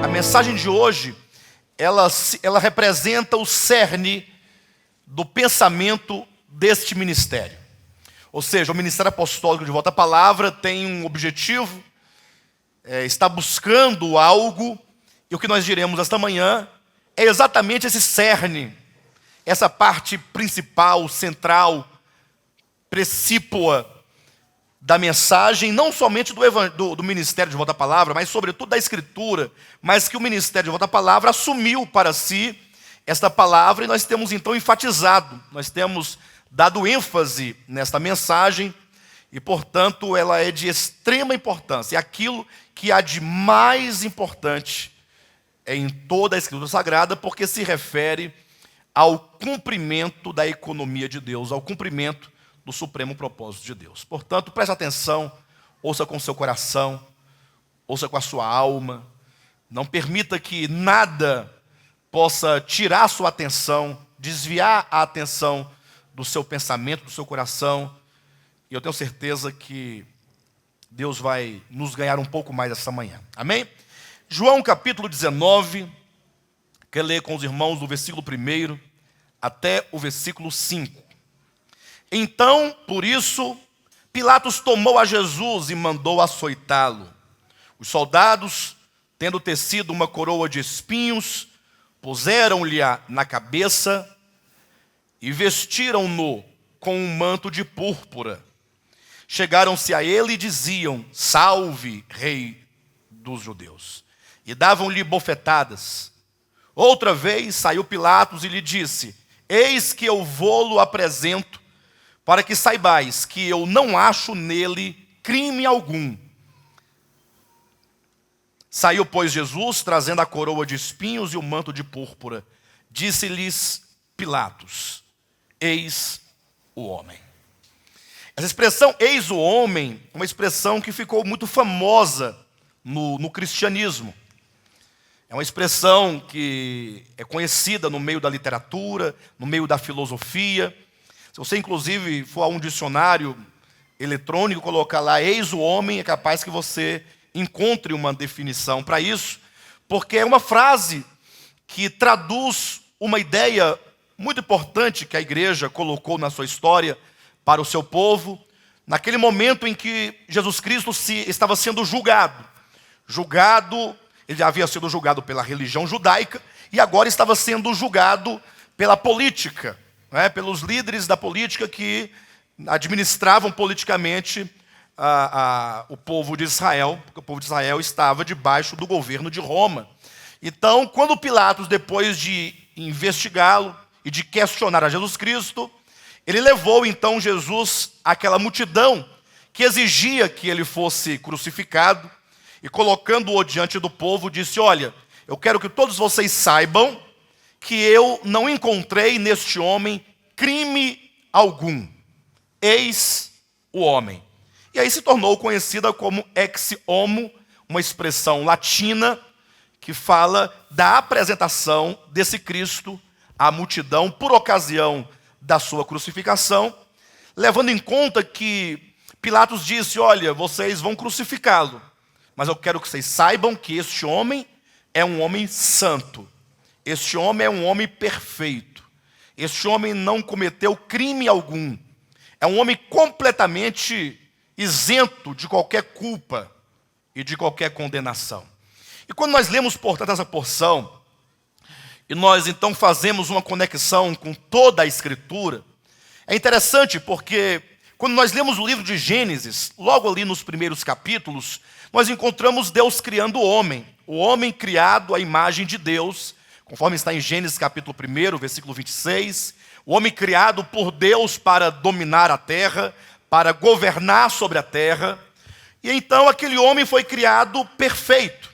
A mensagem de hoje, ela representa o cerne do pensamento deste ministério. Ou seja, o Ministério Apostólico de Volta à Palavra tem um objetivo, está buscando algo, e o que nós diremos esta manhã é exatamente esse cerne, essa parte principal, central, precípua da mensagem, não somente do Ministério de Volta à Palavra, mas sobretudo da Escritura, mas que o Ministério de Volta à Palavra assumiu para si esta palavra, e nós temos então enfatizado, nós temos dado ênfase nesta mensagem, e portanto ela é de extrema importância, é aquilo que há de mais importante em toda a Escritura Sagrada, porque se refere ao cumprimento da economia de Deus, ao cumprimento do supremo propósito de Deus. Portanto, preste atenção, ouça com seu coração, ouça com a sua alma, não permita que nada possa tirar a sua atenção, desviar a atenção do seu pensamento, do seu coração, e eu tenho certeza que Deus vai nos ganhar um pouco mais essa manhã. Amém? João capítulo 19, quer ler com os irmãos do versículo 1 até o versículo 5. Então, por isso, Pilatos tomou a Jesus e mandou açoitá-lo. Os soldados, tendo tecido uma coroa de espinhos, puseram-lhe-a na cabeça e vestiram-no com um manto de púrpura. Chegaram-se a ele e diziam: Salve, Rei dos Judeus. E davam-lhe bofetadas. Outra vez saiu Pilatos e lhe disse: Eis que eu vô-lo apresento, para que saibais que eu não acho nele crime algum. Saiu, pois, Jesus, trazendo a coroa de espinhos e o manto de púrpura. Disse-lhes Pilatos: Eis o homem. Essa expressão, eis o homem, é uma expressão que ficou muito famosa no cristianismo. É uma expressão que é conhecida no meio da literatura, no meio da filosofia. Se você, inclusive, for a um dicionário eletrônico, colocar lá, eis o homem, é capaz que você encontre uma definição para isso, porque é uma frase que traduz uma ideia muito importante que a igreja colocou na sua história para o seu povo, naquele momento em que Jesus Cristo estava sendo julgado. Ele já havia sido julgado pela religião judaica, e agora estava sendo julgado pela política, pelos líderes da política que administravam politicamente o povo de Israel, porque o povo de Israel estava debaixo do governo de Roma. Então, quando Pilatos, depois de investigá-lo e de questionar a Jesus Cristo, ele levou então Jesus àquela multidão que exigia que ele fosse crucificado, e colocando-o diante do povo, disse: olha, eu quero que todos vocês saibam que eu não encontrei neste homem crime algum. Eis o homem. E aí se tornou conhecida como ex homo, uma expressão latina que fala da apresentação desse Cristo à multidão por ocasião da sua crucificação, levando em conta que Pilatos disse: olha, vocês vão crucificá-lo, mas eu quero que vocês saibam que este homem é um homem santo. Este homem é um homem perfeito. Este homem não cometeu crime algum. É um homem completamente isento de qualquer culpa e de qualquer condenação. E quando nós lemos, portanto, essa porção, e nós então fazemos uma conexão com toda a Escritura, é interessante porque quando nós lemos o livro de Gênesis, logo ali nos primeiros capítulos, nós encontramos Deus criando o homem criado à imagem de Deus, conforme está em Gênesis capítulo 1, versículo 26, o homem criado por Deus para dominar a terra, para governar sobre a terra, e então aquele homem foi criado perfeito,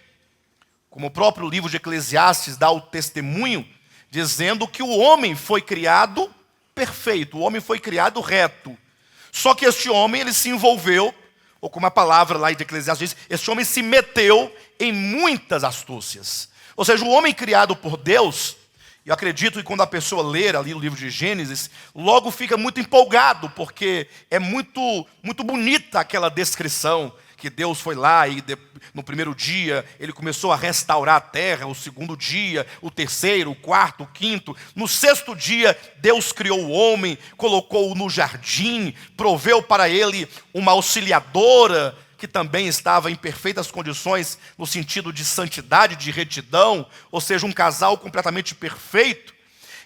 como o próprio livro de Eclesiastes dá o testemunho, dizendo que o homem foi criado perfeito, o homem foi criado reto. Só que este homem, ele se envolveu, ou como a palavra lá de Eclesiastes diz, este homem se meteu em muitas astúcias. Ou seja, o homem criado por Deus, eu acredito que quando a pessoa ler ali o livro de Gênesis, logo fica muito empolgado, porque é muito bonita aquela descrição, que Deus foi lá e no primeiro dia ele começou a restaurar a terra, o segundo dia, o terceiro, o quarto, o quinto. No sexto dia, Deus criou o homem, colocou-o no jardim, proveu para ele uma auxiliadora, que também estava em perfeitas condições no sentido de santidade, de retidão, ou seja, um casal completamente perfeito.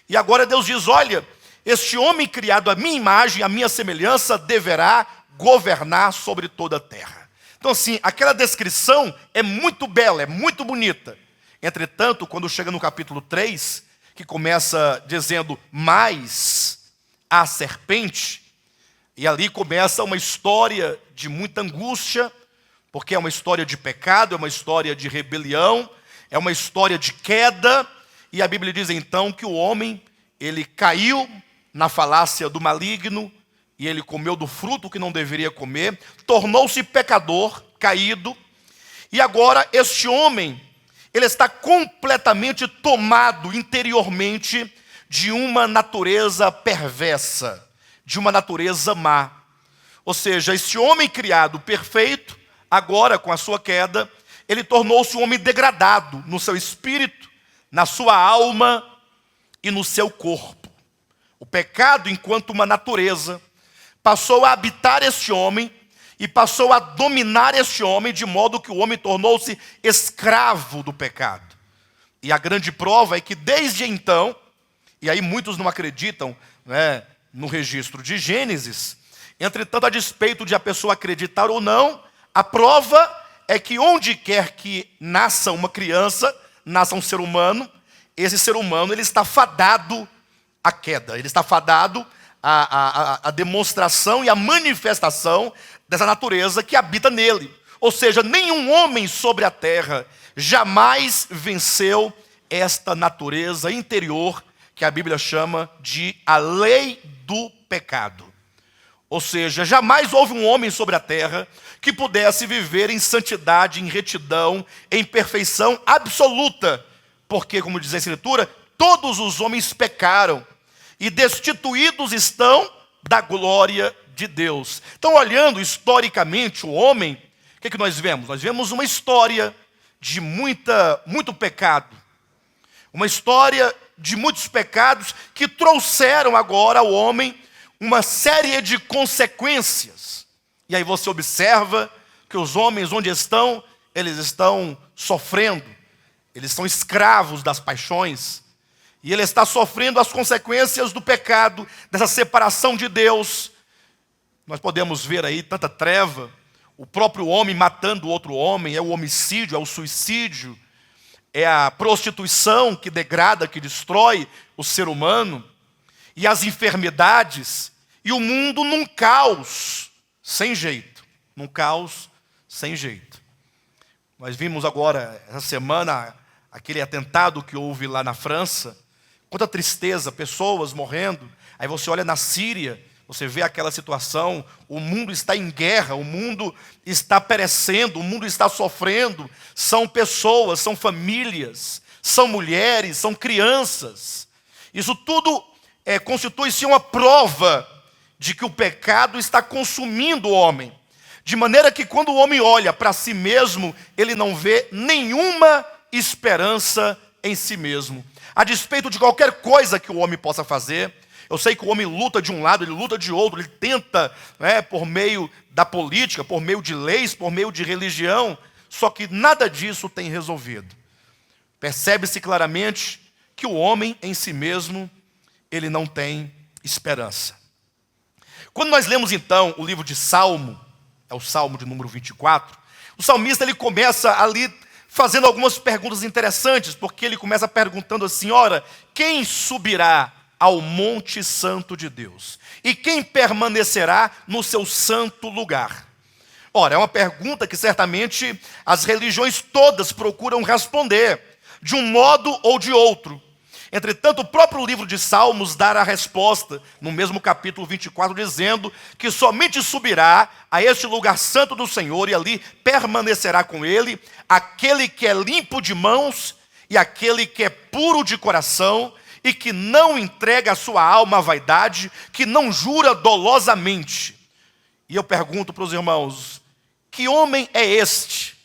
E agora Deus diz, olha, este homem criado à minha imagem, à minha semelhança, deverá governar sobre toda a terra. Então assim, aquela descrição é muito bela, é muito bonita. Entretanto, quando chega no capítulo 3, que começa dizendo, mas a serpente, e ali começa uma história de muita angústia, porque é uma história de pecado, é uma história de rebelião, é uma história de queda, e a Bíblia diz então que o homem, ele caiu na falácia do maligno, e ele comeu do fruto que não deveria comer, tornou-se pecador, caído, e agora este homem, ele está completamente tomado interiormente de uma natureza perversa, de uma natureza má. Ou seja, esse homem criado perfeito, agora com a sua queda, ele tornou-se um homem degradado no seu espírito, na sua alma e no seu corpo. O pecado, enquanto uma natureza, passou a habitar este homem e passou a dominar este homem, de modo que o homem tornou-se escravo do pecado. E a grande prova é que desde então, e aí muitos não acreditam, né, no registro de Gênesis, entretanto, a despeito de a pessoa acreditar ou não, a prova é que onde quer que nasça uma criança, nasça um ser humano, esse ser humano ele está fadado à queda, ele está fadado a demonstração e a manifestação dessa natureza que habita nele. Ou seja, nenhum homem sobre a terra jamais venceu esta natureza interior que a Bíblia chama de a lei do pecado. Ou seja, jamais houve um homem sobre a terra que pudesse viver em santidade, em retidão, em perfeição absoluta. Porque, como diz a Escritura, todos os homens pecaram e destituídos estão da glória de Deus. Então, olhando historicamente o homem, o que nós vemos? Nós vemos uma história de muito pecado. Uma história de muitos pecados que trouxeram agora ao homem uma série de consequências. E aí você observa que os homens onde estão, eles estão sofrendo. Eles são escravos das paixões. E ele está sofrendo as consequências do pecado, dessa separação de Deus. Nós podemos ver aí tanta treva, o próprio homem matando outro homem, é o homicídio, é o suicídio, é a prostituição que degrada, que destrói o ser humano, e as enfermidades, e o mundo num caos sem jeito, num caos sem jeito. Nós vimos agora, essa semana, aquele atentado que houve lá na França. Quanta tristeza, pessoas morrendo. Aí você olha na Síria, você vê aquela situação, o mundo está em guerra, o mundo está perecendo, o mundo está sofrendo. São pessoas, são famílias, são mulheres, são crianças. Isso tudo constitui-se uma prova de que o pecado está consumindo o homem. De maneira que quando o homem olha para si mesmo, ele não vê nenhuma esperança em si mesmo. A despeito de qualquer coisa que o homem possa fazer, eu sei que o homem luta de um lado, ele luta de outro, ele tenta, por meio da política, por meio de leis, por meio de religião, só que nada disso tem resolvido. Percebe-se claramente que o homem em si mesmo, ele não tem esperança. Quando nós lemos então o livro de Salmo, é o Salmo de número 24, o salmista ele começa ali fazendo algumas perguntas interessantes, porque ele começa perguntando assim: ora, quem subirá ao monte santo de Deus? E quem permanecerá no seu santo lugar? Ora, é uma pergunta que certamente as religiões todas procuram responder, de um modo ou de outro. Entretanto, o próprio livro de Salmos dá a resposta, no mesmo capítulo 24, dizendo que somente subirá a este lugar santo do Senhor e ali permanecerá com ele aquele que é limpo de mãos e aquele que é puro de coração e que não entrega a sua alma à vaidade, que não jura dolosamente. E eu pergunto para os irmãos: que homem é este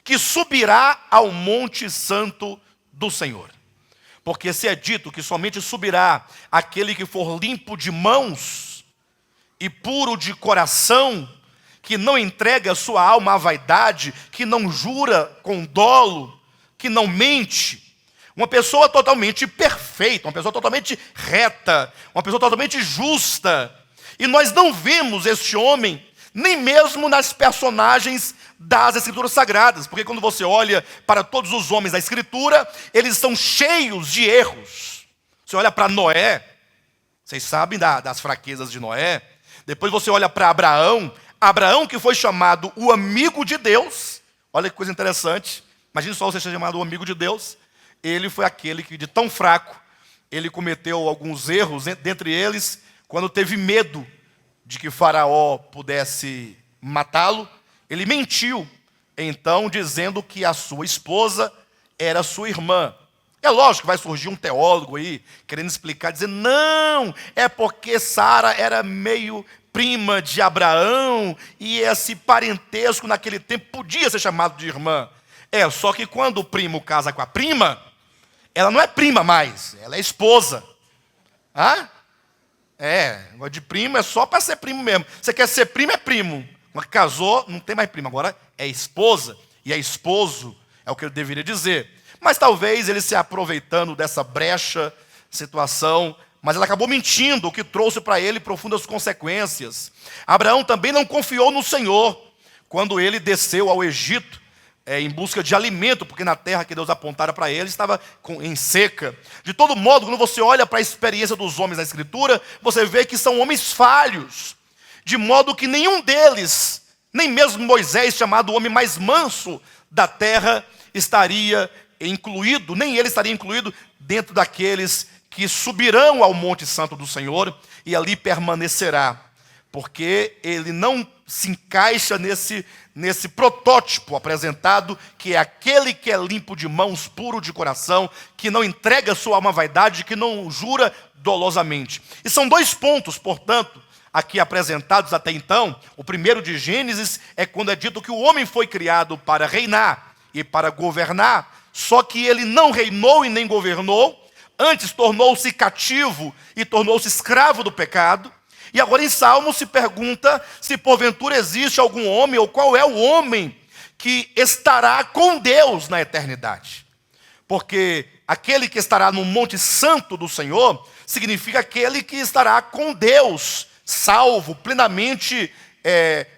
que subirá ao monte santo do Senhor? Porque se é dito que somente subirá aquele que for limpo de mãos e puro de coração, que não entrega a sua alma à vaidade, que não jura com dolo, que não mente, uma pessoa totalmente perfeita, uma pessoa totalmente reta, uma pessoa totalmente justa. E nós não vemos este homem nem mesmo nas personagens das Escrituras Sagradas, porque quando você olha para todos os homens da Escritura, eles são cheios de erros. Você olha para Noé, vocês sabem das fraquezas de Noé. Depois você olha para Abraão, Abraão que foi chamado o amigo de Deus. Olha que coisa interessante, imagine só você ser chamado o amigo de Deus. Ele foi aquele que, de tão fraco, ele cometeu alguns erros, dentre eles, quando teve medo de que Faraó pudesse matá-lo, ele mentiu, então, dizendo que a sua esposa era sua irmã. É lógico que vai surgir um teólogo aí, querendo explicar, dizendo: não, é porque Sara era meio prima de Abraão, e esse parentesco naquele tempo podia ser chamado de irmã. Só que quando o primo casa com a prima, ela não é prima mais, ela é esposa. Negócio de primo é só para ser primo mesmo. Você quer ser primo, é primo. Mas casou, não tem mais primo. Agora é esposa, e é esposo, é o que ele deveria dizer. Mas talvez ele se aproveitando dessa brecha situação, mas ela acabou mentindo, o que trouxe para ele profundas consequências. Abraão também não confiou no Senhor, quando ele desceu ao Egito, em busca de alimento, porque na terra que Deus apontara para ele estava em seca. De todo modo, quando você olha para a experiência dos homens na Escritura, você vê que são homens falhos, de modo que nenhum deles, nem mesmo Moisés, chamado o homem mais manso da terra, estaria incluído, nem ele estaria incluído dentro daqueles que subirão ao monte santo do Senhor e ali permanecerá, porque ele não se encaixa nesse protótipo apresentado, que é aquele que é limpo de mãos, puro de coração, que não entrega sua alma à vaidade, que não jura dolosamente. E são dois pontos, portanto, aqui apresentados até então. O primeiro de Gênesis é quando é dito que o homem foi criado para reinar e para governar, só que ele não reinou e nem governou, antes tornou-se cativo e tornou-se escravo do pecado. E agora em Salmos se pergunta se porventura existe algum homem, ou qual é o homem que estará com Deus na eternidade. Porque aquele que estará no monte santo do Senhor, significa aquele que estará com Deus, salvo, plenamente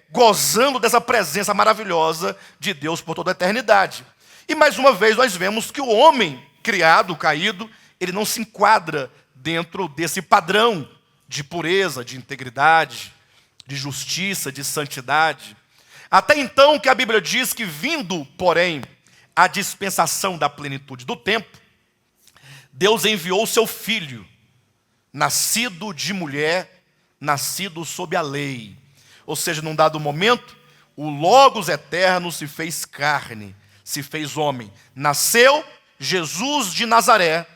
gozando dessa presença maravilhosa de Deus por toda a eternidade. E mais uma vez nós vemos que o homem criado, caído, ele não se enquadra dentro desse padrão de pureza, de integridade, de justiça, de santidade. Até então que a Bíblia diz que, vindo, porém, a dispensação da plenitude do tempo, Deus enviou o seu Filho, nascido de mulher, nascido sob a lei. Ou seja, num dado momento, o Logos eterno se fez carne, se fez homem. Nasceu Jesus de Nazaré,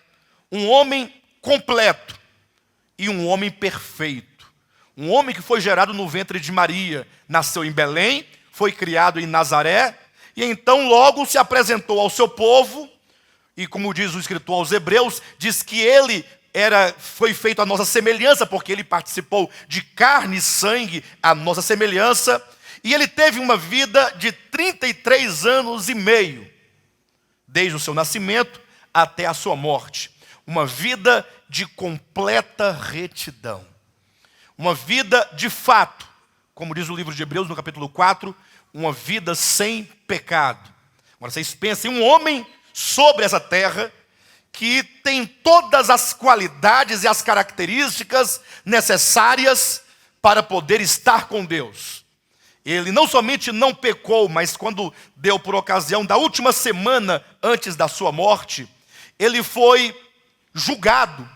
um homem completo e um homem perfeito. Um homem que foi gerado no ventre de Maria, nasceu em Belém, foi criado em Nazaré, e então logo se apresentou ao seu povo, e como diz o escritor aos Hebreus, diz que ele foi feito à nossa semelhança, porque ele participou de carne e sangue, à nossa semelhança, e ele teve uma vida de 33 anos e meio, desde o seu nascimento até a sua morte. Uma vida de completa retidão. Uma vida de fato, como diz o livro de Hebreus no capítulo 4, uma vida sem pecado. Agora vocês pensem, um homem sobre essa terra que tem todas as qualidades e as características necessárias para poder estar com Deus. Ele não somente não pecou, mas quando deu por ocasião da última semana antes da sua morte, ele foi julgado,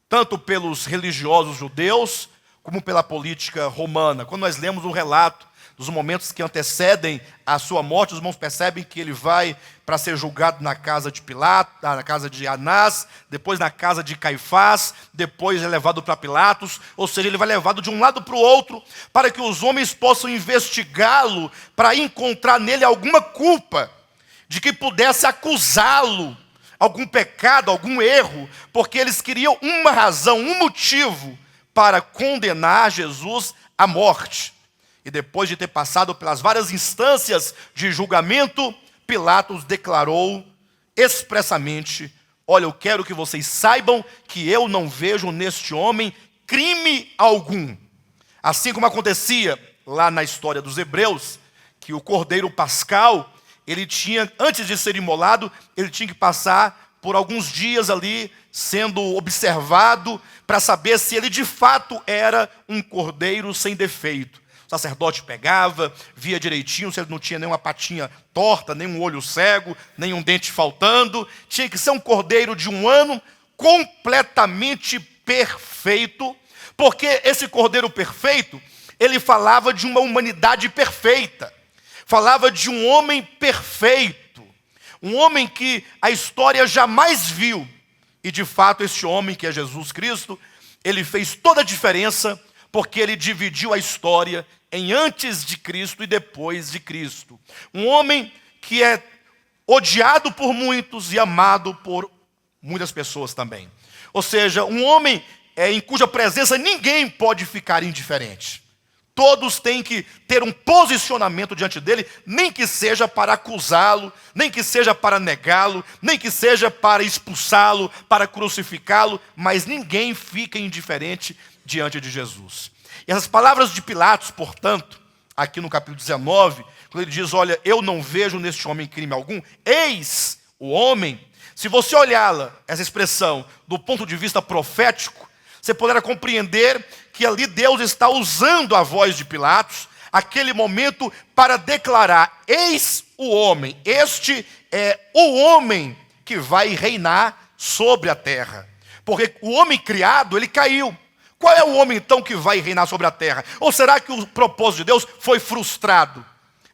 tanto pelos religiosos judeus, como pela política romana. Quando nós lemos um relato dos momentos que antecedem a sua morte, os irmãos percebem que ele vai para ser julgado na casa de Pilatos, na casa de Anás, depois na casa de Caifás, depois é levado para Pilatos, ou seja, ele vai levado de um lado para o outro, para que os homens possam investigá-lo, para encontrar nele alguma culpa, de que pudesse acusá-lo, algum pecado, algum erro, porque eles queriam uma razão, um motivo para condenar Jesus à morte. E depois de ter passado pelas várias instâncias de julgamento, Pilatos declarou expressamente: olha, eu quero que vocês saibam que eu não vejo neste homem crime algum. Assim como acontecia lá na história dos hebreus, que o cordeiro pascal, ele tinha, antes de ser imolado, ele tinha que passar por alguns dias ali, sendo observado, para saber se ele de fato era um cordeiro sem defeito. O sacerdote pegava, via direitinho se ele não tinha nenhuma patinha torta, nenhum olho cego, nenhum dente faltando. Tinha que ser um cordeiro de 1 ano, completamente perfeito, porque esse cordeiro perfeito, ele falava de uma humanidade perfeita, falava de um homem perfeito, um homem que a história jamais viu. E de fato este homem, que é Jesus Cristo, ele fez toda a diferença, porque ele dividiu a história em antes de Cristo e depois de Cristo. Um homem que é odiado por muitos e amado por muitas pessoas também. Ou seja, um homem em cuja presença ninguém pode ficar indiferente. Todos têm que ter um posicionamento diante dele, nem que seja para acusá-lo, nem que seja para negá-lo, nem que seja para expulsá-lo, para crucificá-lo, mas ninguém fica indiferente diante de Jesus. E essas palavras de Pilatos, portanto, aqui no capítulo 19, quando ele diz: olha, eu não vejo neste homem crime algum, eis o homem. Se você olhá-la, essa expressão, do ponto de vista profético, você poderá compreender que ali Deus está usando a voz de Pilatos, aquele momento, para declarar: eis o homem, este é o homem que vai reinar sobre a terra. Porque o homem criado, ele caiu. Qual é o homem então que vai reinar sobre a terra? Ou será que o propósito de Deus foi frustrado?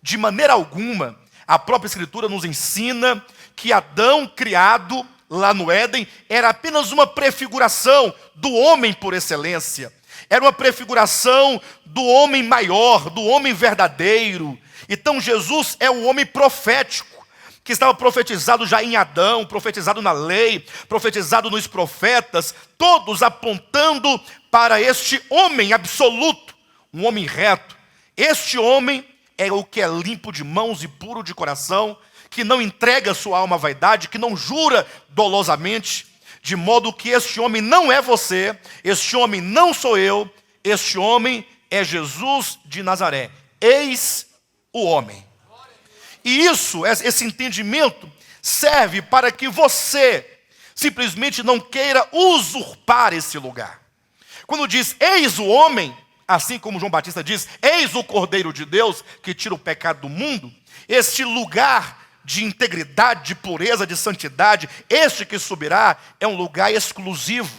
De maneira alguma. A própria Escritura nos ensina que Adão, criado lá no Éden, era apenas uma prefiguração do homem por excelência. Era uma prefiguração do homem maior, do homem verdadeiro. Então Jesus é o homem profético, que estava profetizado já em Adão, profetizado na lei, profetizado nos profetas, todos apontando para este homem absoluto, um homem reto. Este homem é o que é limpo de mãos e puro de coração, que não entrega sua alma à vaidade, que não jura dolosamente, de modo que este homem não é você, este homem não sou eu, este homem é Jesus de Nazaré. Eis o homem. E isso, esse entendimento, serve para que você simplesmente não queira usurpar esse lugar. Quando diz eis o homem, assim como João Batista diz, eis o Cordeiro de Deus que tira o pecado do mundo, este lugar de integridade, de pureza, de santidade, este que subirá é um lugar exclusivo.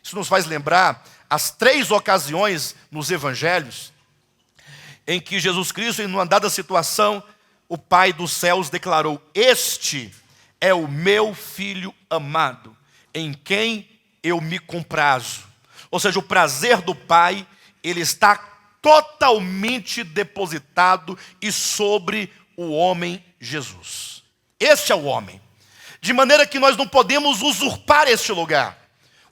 Isso nos faz lembrar as 3 ocasiões nos evangelhos em que Jesus Cristo, em uma dada situação, o Pai dos céus declarou: este é o meu Filho amado, em quem eu me comprazo. Ou seja, o prazer do Pai, ele está totalmente depositado e sobre o homem Jesus. Este é o homem. De maneira que nós não podemos usurpar este lugar.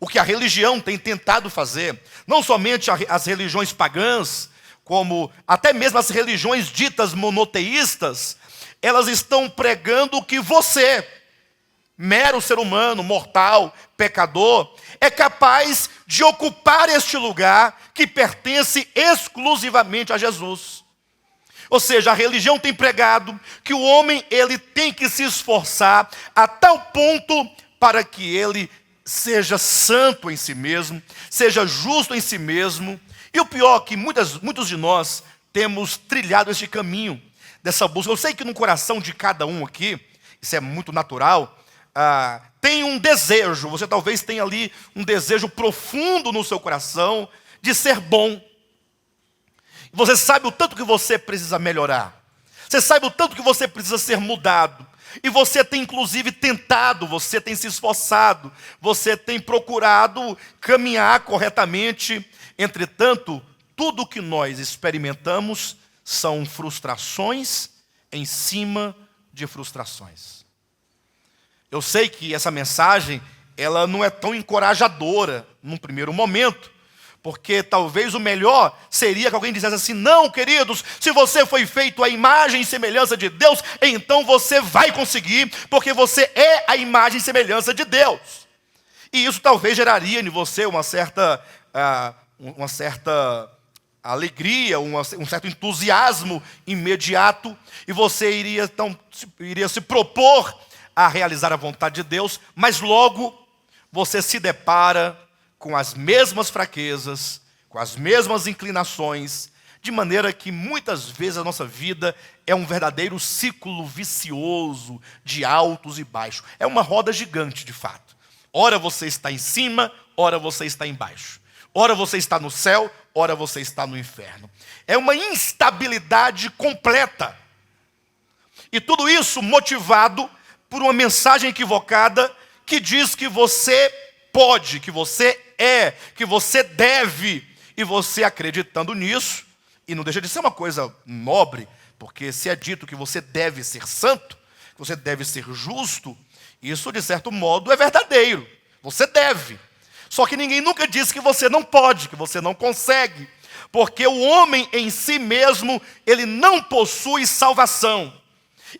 O que a religião tem tentado fazer, não somente as religiões pagãs, como até mesmo as religiões ditas monoteístas, elas estão pregando que você, mero ser humano, mortal, pecador, é capaz de ocupar este lugar que pertence exclusivamente a Jesus. Ou seja, a religião tem pregado que o homem ele tem que se esforçar a tal ponto para que ele seja santo em si mesmo, seja justo em si mesmo. E o pior é que muitos de nós temos trilhado este caminho dessa busca. Eu sei que no coração de cada um aqui, isso é muito natural, tem um desejo, você talvez tenha ali um desejo profundo no seu coração de ser bom. Você sabe o tanto que você precisa melhorar. Você sabe o tanto que você precisa ser mudado. E você tem inclusive tentado, você tem se esforçado, você tem procurado caminhar corretamente. Entretanto, tudo o que nós experimentamos são frustrações em cima de frustrações. Eu sei que essa mensagem, ela não é tão encorajadora num primeiro momento, porque talvez o melhor seria que alguém dissesse assim: não, queridos, se você foi feito à imagem e semelhança de Deus, então você vai conseguir, porque você é a imagem e semelhança de Deus. E isso talvez geraria em você uma certa alegria, um certo entusiasmo imediato, e você iria se propor a realizar a vontade de Deus, mas logo você se depara com as mesmas fraquezas, com as mesmas inclinações, de maneira que muitas vezes a nossa vida é um verdadeiro ciclo vicioso de altos e baixos. É uma roda gigante, de fato. Ora você está em cima, ora você está embaixo. Ora você está no céu, ora você está no inferno. É uma instabilidade completa. E tudo isso motivado por uma mensagem equivocada que diz que você pode, que você é, que você deve. E você acreditando nisso, e não deixa de ser uma coisa nobre, porque se é dito que você deve ser santo, que você deve ser justo, isso de certo modo é verdadeiro. Você deve. Só que ninguém nunca disse que você não pode, que você não consegue. Porque o homem em si mesmo, ele não possui salvação.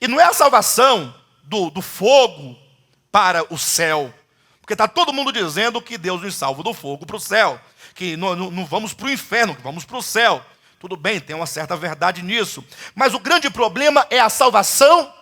E não é a salvação do fogo para o céu. Porque está todo mundo dizendo que Deus nos salva do fogo para o céu. Que não vamos para o inferno, que vamos para o céu. Tudo bem, tem uma certa verdade nisso. Mas o grande problema é a salvação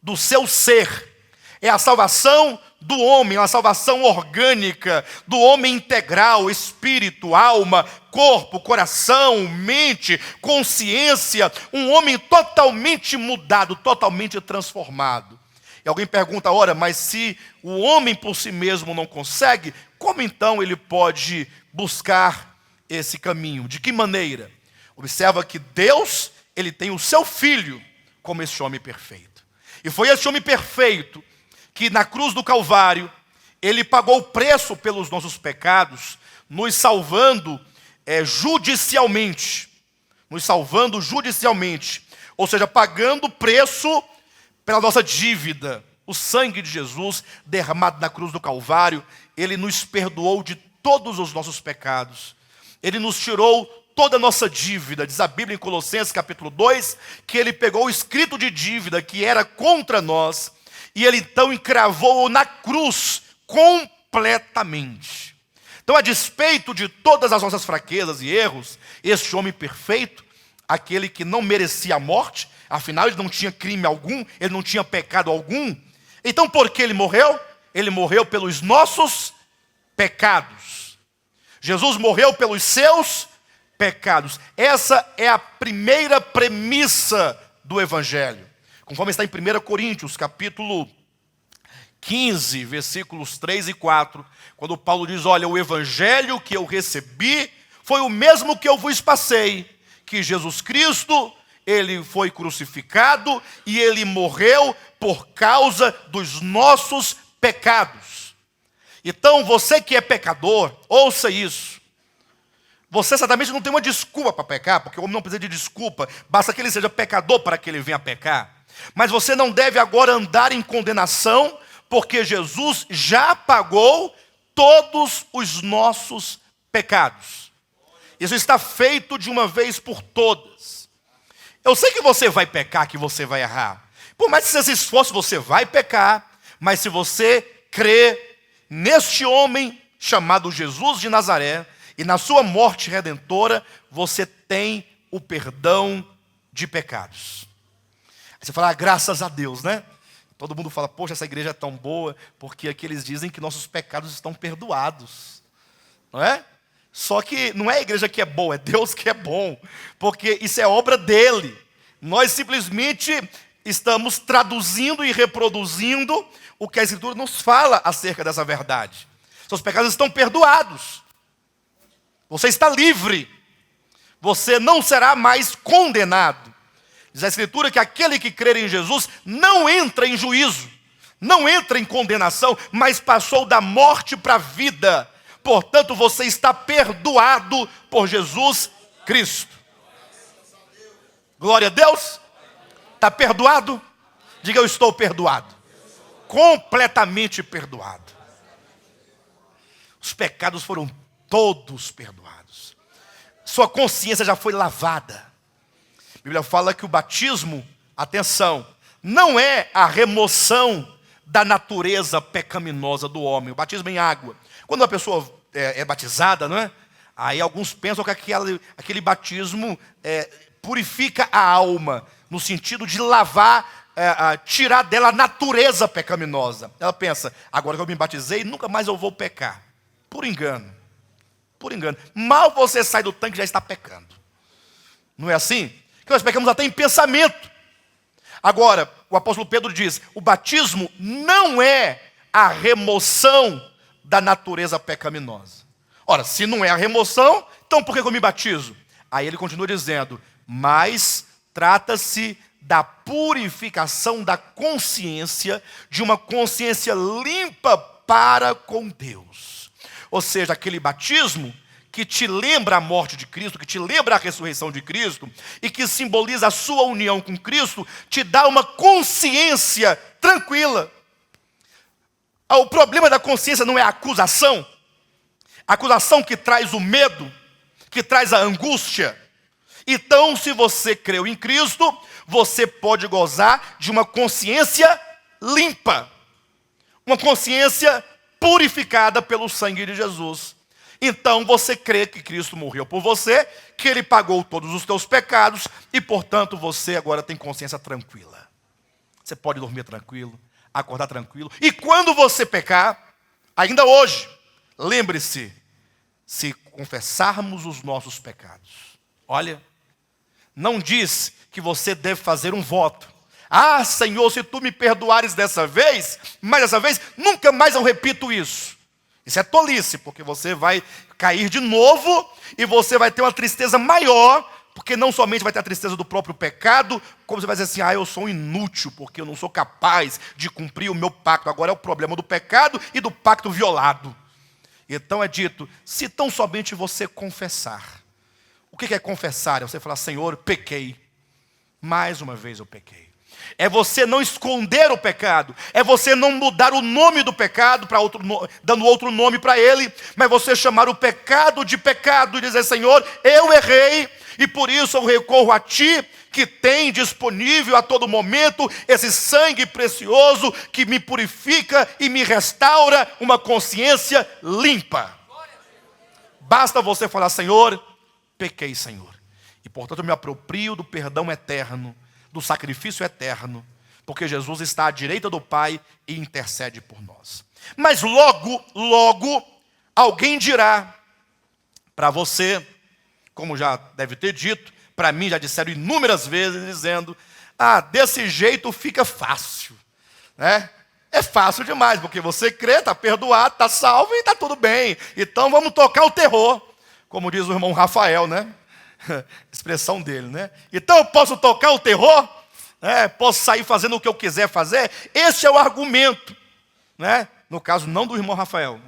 do seu ser. É a salvação do homem, uma salvação orgânica, do homem integral, espírito, alma, corpo, coração, mente, consciência. Um homem totalmente mudado, totalmente transformado. E alguém pergunta: ora, mas se o homem por si mesmo não consegue, como então ele pode buscar esse caminho? De que maneira? Observa que Deus, ele tem o seu Filho como esse homem perfeito. E foi esse homem perfeito que na cruz do Calvário, ele pagou o preço pelos nossos pecados, nos salvando judicialmente. Nos salvando judicialmente. Ou seja, pagando o preço pela nossa dívida. O sangue de Jesus derramado na cruz do Calvário, ele nos perdoou de todos os nossos pecados. Ele nos tirou toda a nossa dívida. Diz a Bíblia em Colossenses capítulo 2, que ele pegou o escrito de dívida que era contra nós, e ele então encravou-o na cruz completamente. Então, a despeito de todas as nossas fraquezas e erros, este homem perfeito, aquele que não merecia a morte, afinal ele não tinha crime algum, ele não tinha pecado algum. Então, por que ele morreu? Ele morreu pelos nossos pecados. Jesus morreu pelos seus pecados. Essa é a primeira premissa do Evangelho. Conforme está em 1 Coríntios, capítulo 15, versículos 3 e 4, quando Paulo diz: olha, o Evangelho que eu recebi foi o mesmo que eu vos passei, que Jesus Cristo, ele foi crucificado e ele morreu por causa dos nossos pecados. Então, você que é pecador, ouça isso. Você certamente não tem uma desculpa para pecar, porque o homem não precisa de desculpa, basta que ele seja pecador para que ele venha pecar. Mas você não deve agora andar em condenação, porque Jesus já pagou todos os nossos pecados. Isso está feito de uma vez por todas. Eu sei que você vai pecar, que você vai errar. Por mais que você se esforce, você vai pecar. Mas se você crê neste homem chamado Jesus de Nazaré, e na sua morte redentora, você tem o perdão de pecados. Aí você fala, graças a Deus, né? Todo mundo fala, poxa, essa igreja é tão boa, porque aqui eles dizem que nossos pecados estão perdoados. Não é? Só que não é a igreja que é boa, é Deus que é bom. Porque isso é obra dele. Nós simplesmente estamos traduzindo e reproduzindo o que a Escritura nos fala acerca dessa verdade. Seus pecados estão perdoados. Você está livre. Você não será mais condenado. Diz a Escritura que aquele que crer em Jesus não entra em juízo, não entra em condenação, mas passou da morte para a vida. Portanto, você está perdoado por Jesus Cristo. Glória a Deus. Está perdoado? Diga, eu estou perdoado. Completamente perdoado. Os pecados foram todos perdoados. Sua consciência já foi lavada. A Bíblia fala que o batismo, atenção, não é a remoção da natureza pecaminosa do homem. O batismo em água. Quando a pessoa é batizada, não é? Aí alguns pensam que aquele batismo purifica a alma, no sentido de lavar, tirar dela a natureza pecaminosa. Ela pensa, agora que eu me batizei, nunca mais eu vou pecar. Por engano. Por engano. Mal você sai do tanque, já está pecando. Não é assim? Que nós pecamos até em pensamento. Agora, o apóstolo Pedro diz, o batismo não é a remoção da natureza pecaminosa. Ora, se não é a remoção, então por que eu me batizo? Aí ele continua dizendo, mas trata-se da purificação da consciência, de uma consciência limpa para com Deus. Ou seja, aquele batismo que te lembra a morte de Cristo, que te lembra a ressurreição de Cristo, e que simboliza a sua união com Cristo, te dá uma consciência tranquila. O problema da consciência não é a acusação que traz o medo, que traz a angústia. Então, se você creu em Cristo, você pode gozar de uma consciência limpa, uma consciência purificada pelo sangue de Jesus. Então você crê que Cristo morreu por você, que Ele pagou todos os teus pecados e, portanto, você agora tem consciência tranquila. Você pode dormir tranquilo, acordar tranquilo. E quando você pecar, ainda hoje, lembre-se, se confessarmos os nossos pecados. Olha, não diz que você deve fazer um voto. Ah, Senhor, se Tu me perdoares dessa vez, mas dessa vez nunca mais eu repito isso. Isso é tolice, porque você vai cair de novo e você vai ter uma tristeza maior, porque não somente vai ter a tristeza do próprio pecado, como você vai dizer assim, eu sou um inútil, porque eu não sou capaz de cumprir o meu pacto. Agora é o problema do pecado e do pacto violado. Então é dito, se tão somente você confessar. O que é confessar? É você falar, Senhor, pequei. Mais uma vez eu pequei. É você não esconder o pecado. É você não mudar o nome do pecado, dando outro nome para ele. Mas você chamar o pecado de pecado e dizer, Senhor, eu errei. E por isso eu recorro a Ti, que tem disponível a todo momento esse sangue precioso que me purifica e me restaura uma consciência limpa. Basta você falar, Senhor, pequei, Senhor. E portanto eu me aproprio do perdão eterno, do sacrifício eterno, porque Jesus está à direita do Pai e intercede por nós. Mas logo, alguém dirá para você, como já deve ter dito, para mim já disseram inúmeras vezes, dizendo, desse jeito fica fácil, né? É fácil demais, porque você crê, está perdoado, está salvo e está tudo bem. Então vamos tocar o terror, como diz o irmão Rafael, né? Expressão dele, né? Então eu posso tocar o terror, né? Posso sair fazendo o que eu quiser fazer. Esse é o argumento, né? No caso não do irmão Rafael,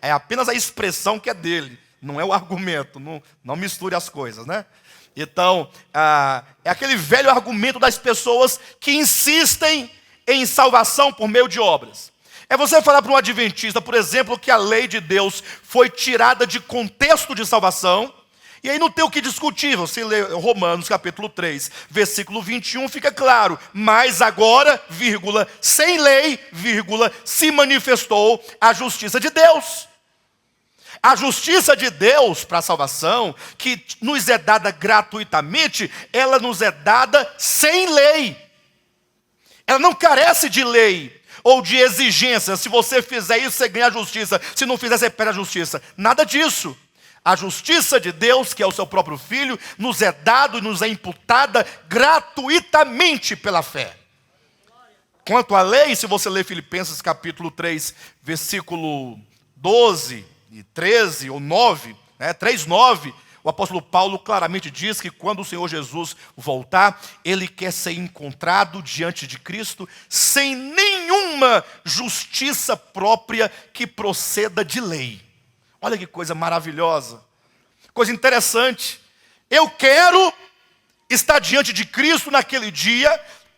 é apenas a expressão que é dele, não é o argumento. Não misture as coisas, né? Então é aquele velho argumento das pessoas que insistem em salvação por meio de obras. É você falar para um adventista, por exemplo, que a lei de Deus foi tirada de contexto de salvação. E aí não tem o que discutir, você lê Romanos capítulo 3, versículo 21, fica claro. Mas agora, sem lei, se manifestou a justiça de Deus. A justiça de Deus para a salvação, que nos é dada gratuitamente, ela nos é dada sem lei. Ela não carece de lei ou de exigência. Se você fizer isso, você ganha a justiça. Se não fizer, você perde a justiça. Nada disso. A justiça de Deus, que é o seu próprio Filho, nos é dado e nos é imputada gratuitamente pela fé. Quanto à lei, se você ler Filipenses capítulo 3, versículo 12 e 13 ou 9, 3:9, o apóstolo Paulo claramente diz que quando o Senhor Jesus voltar, ele quer ser encontrado diante de Cristo sem nenhuma justiça própria que proceda de lei. Olha que coisa maravilhosa, coisa interessante. Eu quero estar diante de Cristo naquele dia,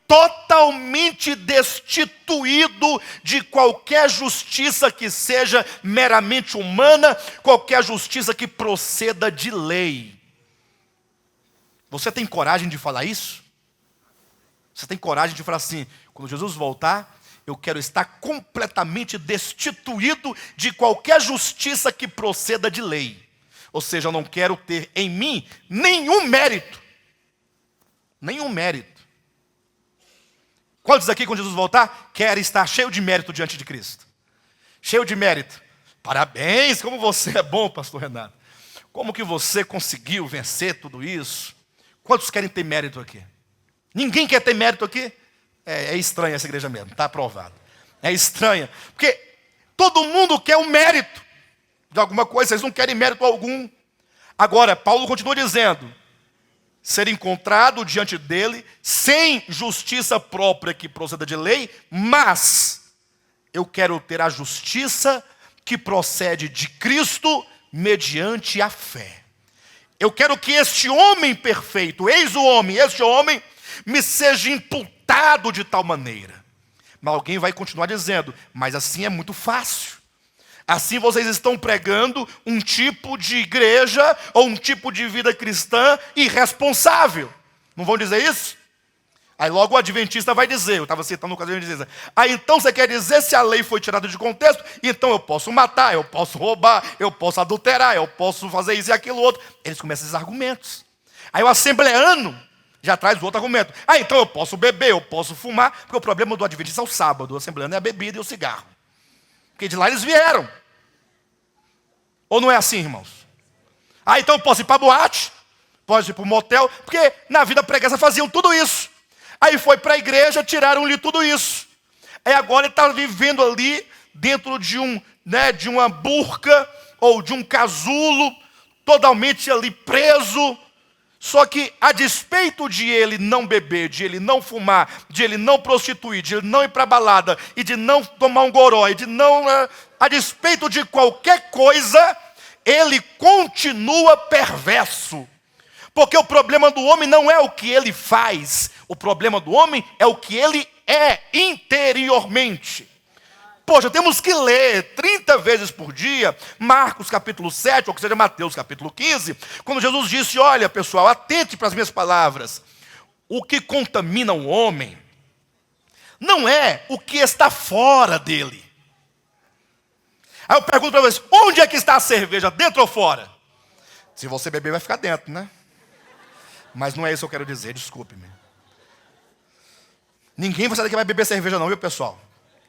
totalmente destituído de qualquer justiça que seja meramente humana, qualquer justiça que proceda de lei. Você tem coragem de falar isso? Você tem coragem de falar assim: quando Jesus voltar, eu quero estar completamente destituído de qualquer justiça que proceda de lei. Ou seja, eu não quero ter em mim nenhum mérito. Nenhum mérito. Quantos aqui, quando Jesus voltar, querem estar cheio de mérito diante de Cristo? Cheio de mérito. Parabéns, como você é bom, pastor Renato. Como que você conseguiu vencer tudo isso? Quantos querem ter mérito aqui? Ninguém quer ter mérito aqui? É estranha essa igreja mesmo, está aprovado. É estranha, porque todo mundo quer um mérito de alguma coisa, vocês não querem mérito algum. Agora, Paulo continua dizendo: ser encontrado diante dele sem justiça própria que proceda de lei, mas eu quero ter a justiça que procede de Cristo mediante a fé. Eu quero que este homem perfeito, eis o homem, este homem, me seja imputado de tal maneira. Mas alguém vai continuar dizendo: mas assim é muito fácil. Assim vocês estão pregando um tipo de igreja ou um tipo de vida cristã irresponsável. Não vão dizer isso? Aí logo o adventista vai dizer, eu estava citando o caso do adventista: então você quer dizer, se a lei foi tirada de contexto, então eu posso matar, eu posso roubar, eu posso adulterar, eu posso fazer isso e aquilo outro. Eles começam esses argumentos. Aí o assembleano já traz o outro argumento: então eu posso beber, eu posso fumar, porque o problema do adventista é o sábado, o assembleano é a bebida e o cigarro. Porque de lá eles vieram. Ou não é assim, irmãos? Então eu posso ir para a boate, posso ir para o motel, porque na vida preguiça faziam tudo isso. Aí foi para a igreja, tiraram-lhe tudo isso. Aí agora ele está vivendo ali dentro de de uma burca ou de um casulo, totalmente ali preso. Só que a despeito de ele não beber, de ele não fumar, de ele não prostituir, de ele não ir para a balada e de não tomar um goró, e de não... a despeito de qualquer coisa, ele continua perverso. Porque o problema do homem não é o que ele faz, o problema do homem é o que ele é interiormente. Poxa, temos que ler 30 vezes por dia, Marcos capítulo 7, ou que seja Mateus capítulo 15, quando Jesus disse: olha pessoal, atente para as minhas palavras. O que contamina o homem não é o que está fora dele. Aí eu pergunto para vocês: onde é que está a cerveja, dentro ou fora? Se você beber, vai ficar dentro, né? Mas não é isso que eu quero dizer, desculpe-me. Ninguém vai sair daqui vai beber cerveja não, viu pessoal?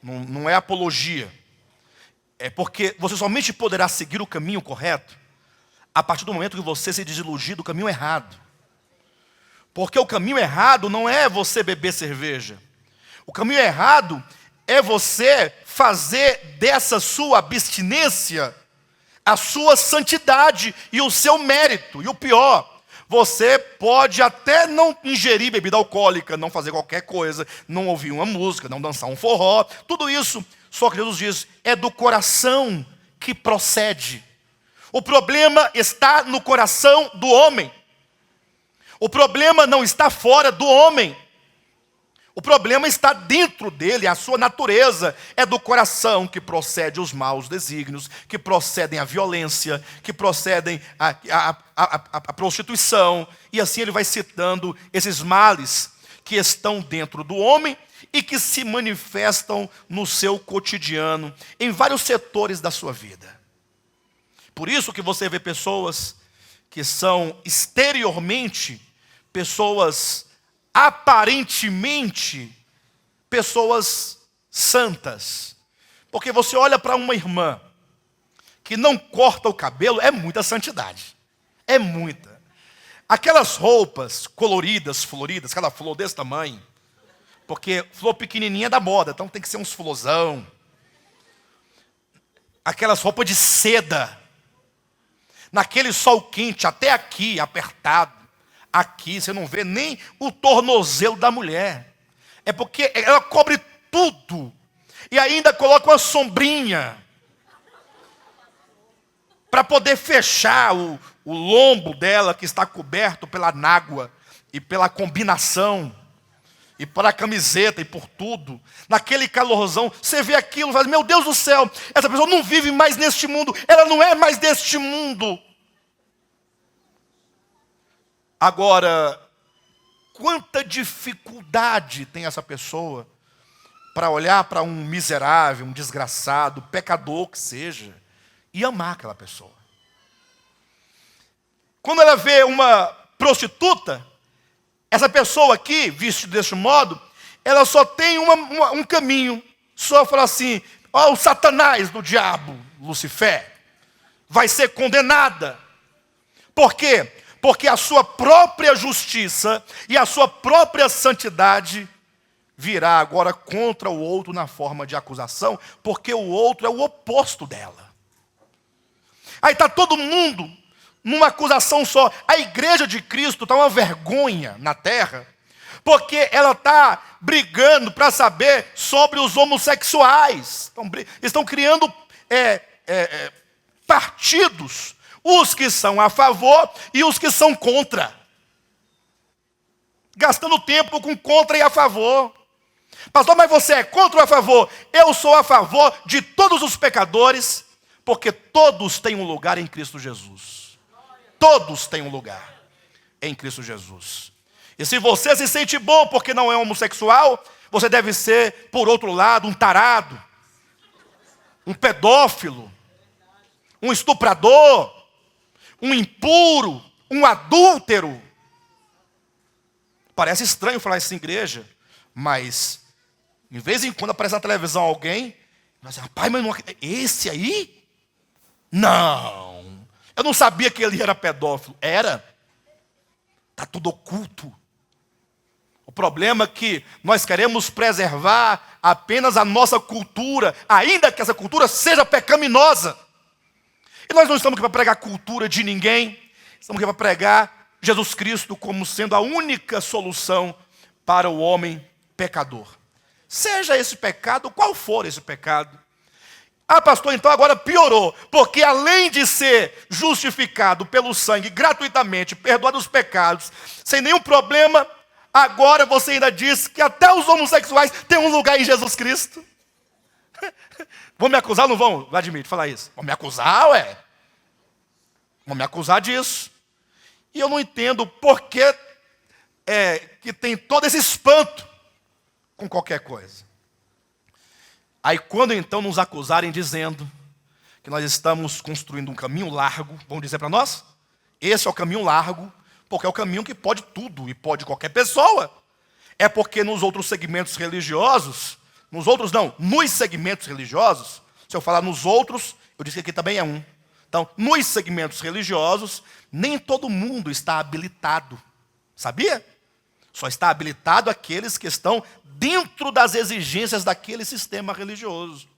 Não é apologia. É porque você somente poderá seguir o caminho correto a partir do momento que você se desiludir do caminho errado. Porque o caminho errado não é você beber cerveja. O caminho errado é você fazer dessa sua abstinência a sua santidade e o seu mérito. E o pior, você pode até não ingerir bebida alcoólica, não fazer qualquer coisa, não ouvir uma música, não dançar um forró, tudo isso. Só que Jesus diz: é do coração que procede. O problema está no coração do homem. O problema não está fora do homem. O problema está dentro dele, a sua natureza. É do coração que procede os maus desígnios, que procedem a violência, que procedem a prostituição. E assim ele vai citando esses males que estão dentro do homem e que se manifestam no seu cotidiano, em vários setores da sua vida. Por isso que você vê pessoas que são exteriormente pessoas aparentemente pessoas santas. Porque você olha para uma irmã que não corta o cabelo, é muita santidade. É muita. Aquelas roupas coloridas, floridas, cada flor desse tamanho, porque flor pequenininha é da moda, então tem que ser uns florzão. Aquelas roupas de seda, naquele sol quente, até aqui, apertado. Aqui você não vê nem o tornozelo da mulher. É porque ela cobre tudo. E ainda coloca uma sombrinha para poder fechar o lombo dela, que está coberto pela nágua e pela combinação, e pela camiseta e por tudo. Naquele calorzão, você vê aquilo e fala, meu Deus do céu, essa pessoa não vive mais neste mundo, ela não é mais deste mundo. Agora, quanta dificuldade tem essa pessoa para olhar para um miserável, um desgraçado, pecador que seja, e amar aquela pessoa. Quando ela vê uma prostituta, essa pessoa aqui, vestida deste modo, ela só tem um caminho. Só fala assim, ó, o Satanás do diabo, Lucifer, vai ser condenada. Por quê? Porque a sua própria justiça e a sua própria santidade virá agora contra o outro na forma de acusação, porque o outro é o oposto dela. Aí está todo mundo numa acusação só. A igreja de Cristo está uma vergonha na terra, porque ela está brigando para saber sobre os homossexuais. Estão criando partidos, os que são a favor e os que são contra. Gastando tempo com contra e a favor. Pastor, mas você é contra ou a favor? Eu sou a favor de todos os pecadores, porque todos têm um lugar em Cristo Jesus. Todos têm um lugar em Cristo Jesus. E se você se sente bom porque não é homossexual, você deve ser, por outro lado, um tarado, um pedófilo, um estuprador, um impuro, um adúltero. Parece estranho falar isso em igreja, mas de vez em quando aparece na televisão alguém, mas rapaz, mas não, esse aí? Não, eu não sabia que ele era pedófilo. Era. Está tudo oculto. O problema é que nós queremos preservar apenas a nossa cultura, ainda que essa cultura seja pecaminosa. E nós não estamos aqui para pregar a cultura de ninguém, estamos aqui para pregar Jesus Cristo como sendo a única solução para o homem pecador. Seja esse pecado, qual for esse pecado. Ah, pastor, então agora piorou, porque além de ser justificado pelo sangue gratuitamente, perdoado os pecados, sem nenhum problema, agora você ainda diz que até os homossexuais têm um lugar em Jesus Cristo. Vão me acusar ou não vão, Vladimir, falar isso? Vão me acusar, ué? Vão me acusar disso. E eu não entendo por que que tem todo esse espanto com qualquer coisa. Aí quando então nos acusarem dizendo que nós estamos construindo um caminho largo, vão dizer para nós, esse é o caminho largo, porque é o caminho que pode tudo e pode qualquer pessoa. É porque nos outros segmentos religiosos, nos segmentos religiosos, se eu falar nos outros, eu disse que aqui também é um. Então, nos segmentos religiosos, nem todo mundo está habilitado. Sabia? Só está habilitado aqueles que estão dentro das exigências daquele sistema religioso.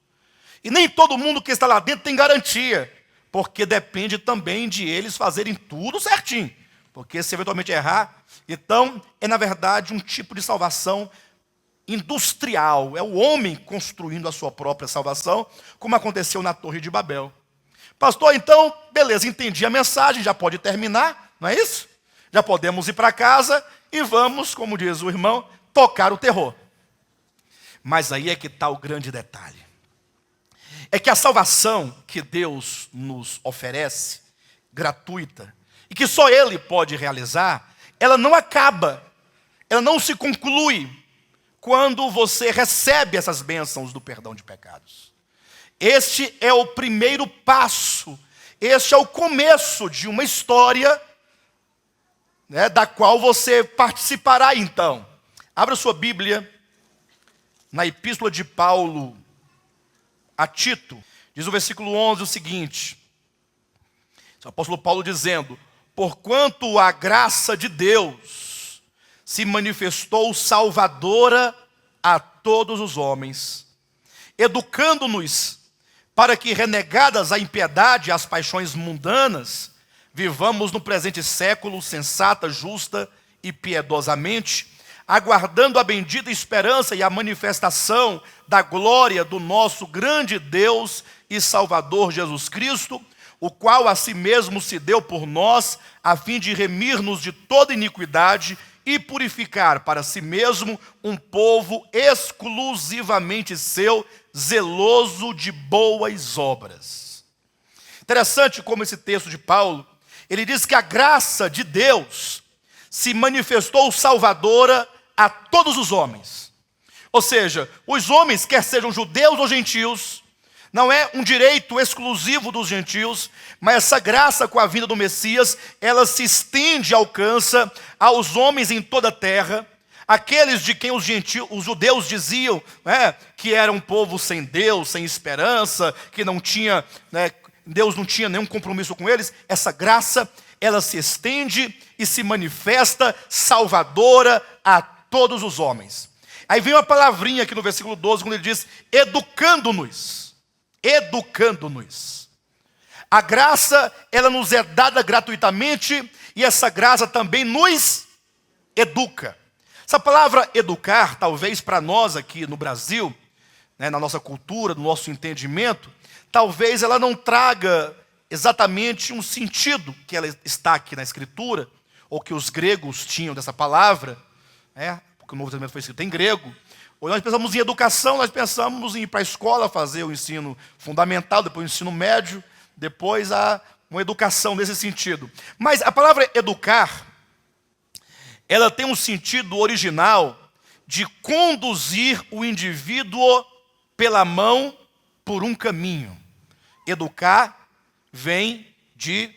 E nem todo mundo que está lá dentro tem garantia, porque depende também de eles fazerem tudo certinho. Porque se eventualmente errar, então é na verdade um tipo de salvação industrial. É o homem construindo a sua própria salvação, como aconteceu na Torre de Babel. Pastor, então, beleza, entendi a mensagem, já pode terminar, não é isso? Já podemos ir para casa e vamos, como diz o irmão, tocar o terror. Mas aí é que está o grande detalhe. É que a salvação que Deus nos oferece, gratuita, e que só Ele pode realizar, ela não acaba, ela não se conclui quando você recebe essas bênçãos do perdão de pecados. Este é o primeiro passo, este é o começo de uma história, né, da qual você participará então. Abra sua Bíblia na Epístola de Paulo a Tito. Diz o versículo 11 o seguinte: o apóstolo Paulo dizendo: porquanto a graça de Deus se manifestou salvadora a todos os homens, educando-nos para que, renegadas a impiedade e as paixões mundanas, vivamos no presente século sensata, justa e piedosamente, aguardando a bendita esperança e a manifestação da glória do nosso grande Deus e Salvador Jesus Cristo, o qual a si mesmo se deu por nós, a fim de remir-nos de toda iniquidade e purificar para si mesmo um povo exclusivamente seu, zeloso de boas obras. Interessante como esse texto de Paulo, ele diz que a graça de Deus se manifestou salvadora a todos os homens. Ou seja, os homens, quer sejam judeus ou gentios, não é um direito exclusivo dos gentios, mas essa graça com a vinda do Messias, ela se estende e alcança aos homens em toda a terra, aqueles de quem os judeus diziam, né, que era um povo sem Deus, sem esperança, que não tinha, né, Deus não tinha nenhum compromisso com eles. Essa graça, ela se estende e se manifesta salvadora a todos os homens. Aí vem uma palavrinha aqui no versículo 12, quando ele diz: educando-nos. Educando-nos. A graça, ela nos é dada gratuitamente, e essa graça também nos educa. Essa palavra educar, talvez para nós aqui no Brasil, né, na nossa cultura, no nosso entendimento, talvez ela não traga exatamente um sentido que ela está aqui na Escritura, ou que os gregos tinham dessa palavra, né, porque o Novo Testamento foi escrito em grego. Ou nós pensamos em educação, nós pensamos em ir para a escola fazer o ensino fundamental, depois o ensino médio, depois uma educação nesse sentido. Mas a palavra educar, ela tem um sentido original de conduzir o indivíduo pela mão por um caminho. Educar vem de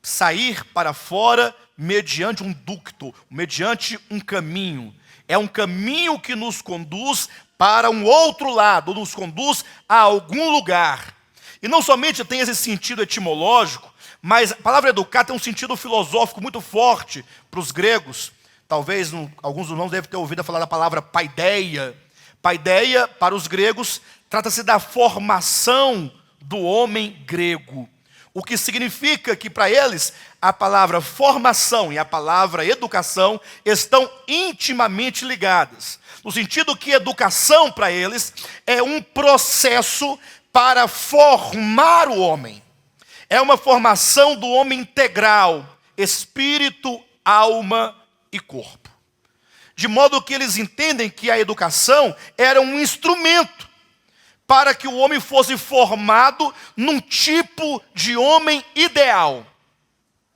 sair para fora mediante um ducto, mediante um caminho. É um caminho que nos conduz para um outro lado, nos conduz a algum lugar. E não somente tem esse sentido etimológico, mas a palavra educar tem um sentido filosófico muito forte para os gregos. Talvez alguns dos irmãos devem ter ouvido falar da palavra paideia. Paideia, para os gregos, trata-se da formação do homem grego. O que significa que para eles a palavra formação e a palavra educação estão intimamente ligadas. No sentido que educação para eles é um processo para formar o homem. É uma formação do homem integral, espírito, alma e corpo. De modo que eles entendem que a educação era um instrumento para que o homem fosse formado num tipo de homem ideal.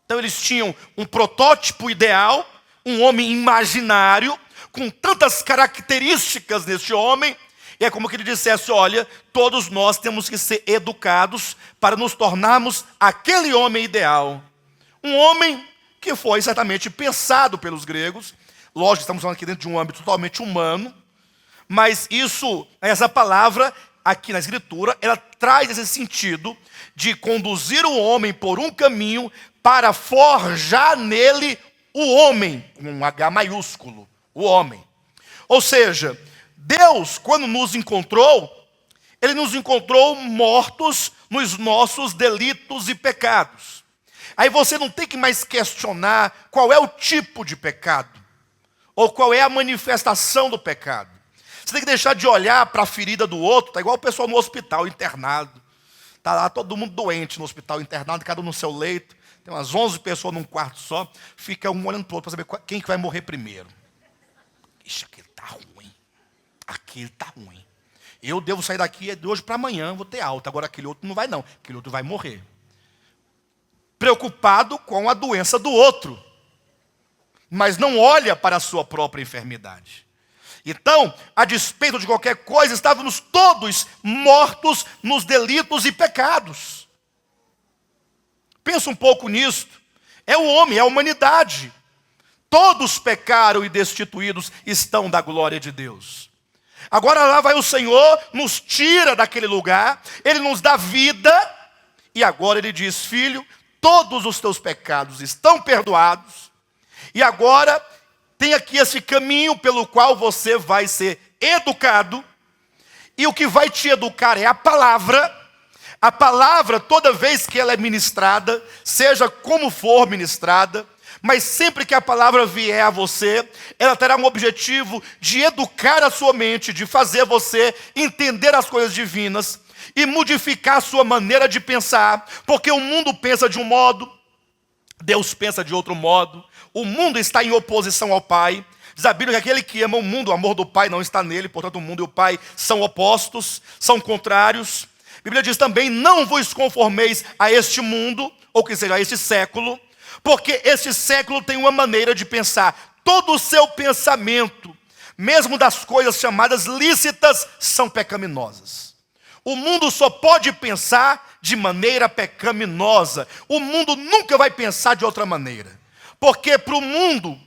Então eles tinham um protótipo ideal, um homem imaginário, com tantas características neste homem, e é como que ele dissesse: olha, todos nós temos que ser educados para nos tornarmos aquele homem ideal. Um homem que foi certamente pensado pelos gregos. Lógico, estamos falando aqui dentro de um âmbito totalmente humano, mas essa palavra aqui na Escritura, ela traz esse sentido de conduzir o homem por um caminho para forjar nele o homem, com um H maiúsculo, o homem. Ou seja, Deus, quando nos encontrou, Ele nos encontrou mortos nos nossos delitos e pecados. Aí você não tem que mais questionar qual é o tipo de pecado, ou qual é a manifestação do pecado. Você tem que deixar de olhar para a ferida do outro. Está igual o pessoal no hospital internado. Está lá todo mundo doente no hospital internado, cada um no seu leito. Tem umas 11 pessoas num quarto só. Fica um olhando para o outro para saber quem que vai morrer primeiro. Ixi, aquele está ruim. Aquele está ruim. Eu devo sair daqui de hoje para amanhã, vou ter alta. Agora aquele outro não vai não. Aquele outro vai morrer. Preocupado com a doença do outro, mas não olha para a sua própria enfermidade. Então, a despeito de qualquer coisa, estávamos todos mortos nos delitos e pecados. Pensa um pouco nisso. É o homem, é a humanidade. Todos pecaram e destituídos estão da glória de Deus. Agora lá vai o Senhor, nos tira daquele lugar, Ele nos dá vida, e agora Ele diz: filho, todos os teus pecados estão perdoados, e agora tem aqui esse caminho pelo qual você vai ser educado, e o que vai te educar é a palavra. A palavra, toda vez que ela é ministrada, seja como for ministrada, mas sempre que a palavra vier a você, ela terá um objetivo de educar a sua mente, de fazer você entender as coisas divinas e modificar a sua maneira de pensar, porque o mundo pensa de um modo, Deus pensa de outro modo, o mundo está em oposição ao Pai. Diz a Bíblia que aquele que ama o mundo, o amor do Pai não está nele, portanto o mundo e o Pai são opostos, são contrários. A Bíblia diz também: não vos conformeis a este mundo, ou que seja, a este século, porque este século tem uma maneira de pensar. Todo o seu pensamento, mesmo das coisas chamadas lícitas, são pecaminosas. O mundo só pode pensar de maneira pecaminosa. O mundo nunca vai pensar de outra maneira. Porque para o mundo,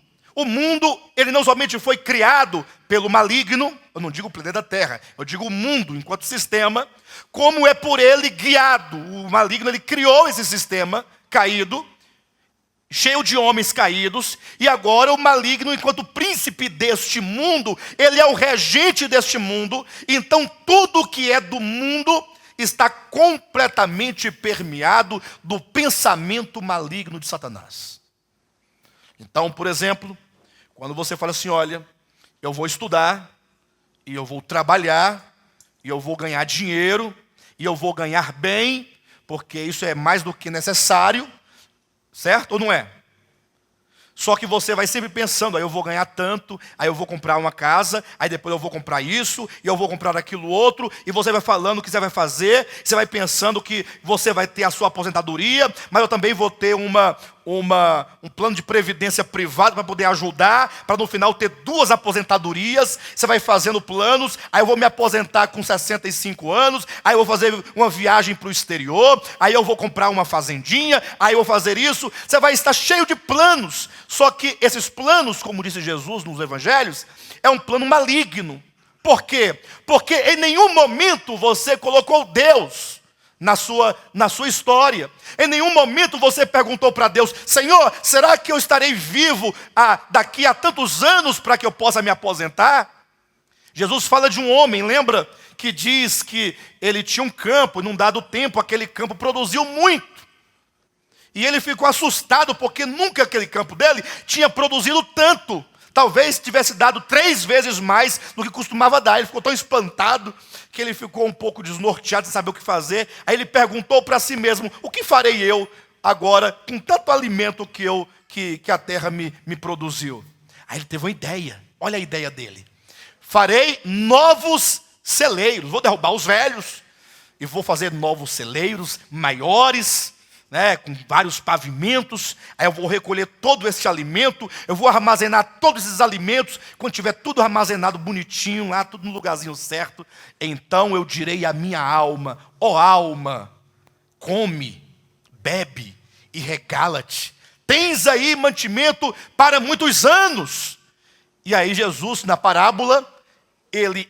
ele não somente foi criado pelo maligno, eu não digo o planeta Terra, eu digo o mundo enquanto sistema, como é por ele guiado. O maligno, ele criou esse sistema caído, cheio de homens caídos, e agora o maligno, enquanto príncipe deste mundo, ele é o regente deste mundo, então tudo que é do mundo está completamente permeado do pensamento maligno de Satanás. Então, por exemplo, quando você fala assim: olha, eu vou estudar, e eu vou trabalhar, e eu vou ganhar dinheiro, e eu vou ganhar bem, porque isso é mais do que necessário, certo ou não é? Só que você vai sempre pensando: aí eu vou ganhar tanto, aí eu vou comprar uma casa, aí depois eu vou comprar isso, e eu vou comprar aquilo outro, e você vai falando o que você vai fazer, você vai pensando que você vai ter a sua aposentadoria, mas eu também vou ter um plano de previdência privado para poder ajudar, para no final ter 2 aposentadorias. Você vai fazendo planos: aí eu vou me aposentar com 65 anos, aí eu vou fazer uma viagem para o exterior, aí eu vou comprar uma fazendinha, aí eu vou fazer isso. Você vai estar cheio de planos. Só que esses planos, como disse Jesus nos evangelhos, é um plano maligno. Por quê? Porque em nenhum momento você colocou Deus na sua história. Em nenhum momento você perguntou para Deus: Senhor, será que eu estarei vivo daqui a tantos anos para que eu possa me aposentar? Jesus fala de um homem, lembra? Que diz que ele tinha um campo, e num dado tempo aquele campo produziu muito. E ele ficou assustado, porque nunca aquele campo dele tinha produzido tanto. Talvez tivesse dado 3 vezes mais do que costumava dar. Ele ficou tão espantado que ele ficou um pouco desnorteado, sem saber o que fazer. Aí ele perguntou para si mesmo: o que farei eu agora com tanto alimento que a terra me produziu? Aí ele teve uma ideia. Olha a ideia dele: farei novos celeiros. Vou derrubar os velhos e vou fazer novos celeiros maiores, com vários pavimentos. Aí eu vou recolher todo esse alimento, eu vou armazenar todos esses alimentos. Quando tiver tudo armazenado bonitinho lá, tudo no lugarzinho certo, então eu direi à minha alma: ó alma, come, bebe e regala-te, tens aí mantimento para muitos anos. E aí Jesus, na parábola, ele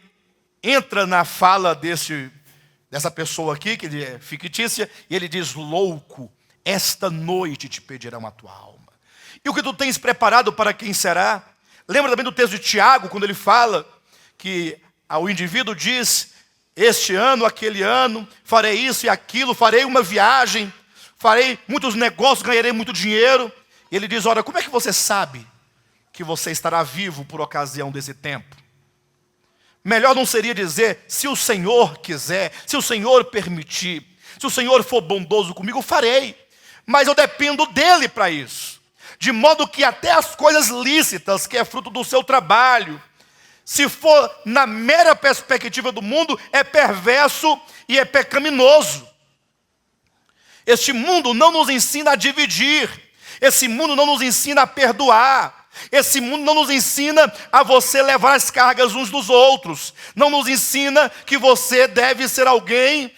entra na fala dessa pessoa aqui, que é fictícia, e ele diz: louco, esta noite te pedirão a tua alma. E o que tu tens preparado para quem será? Lembra também do texto de Tiago, quando ele fala que ao indivíduo diz: este ano, aquele ano, farei isso e aquilo, farei uma viagem, farei muitos negócios, ganharei muito dinheiro. E ele diz: ora, como é que você sabe que você estará vivo por ocasião desse tempo? Melhor não seria dizer: se o Senhor quiser, se o Senhor permitir, se o Senhor for bondoso comigo, farei. Mas eu dependo dele para isso. De modo que até as coisas lícitas, que é fruto do seu trabalho, se for na mera perspectiva do mundo, é perverso e é pecaminoso. Este mundo não nos ensina a dividir. Esse mundo não nos ensina a perdoar. Esse mundo não nos ensina a você levar as cargas uns dos outros. Não nos ensina que você deve ser alguém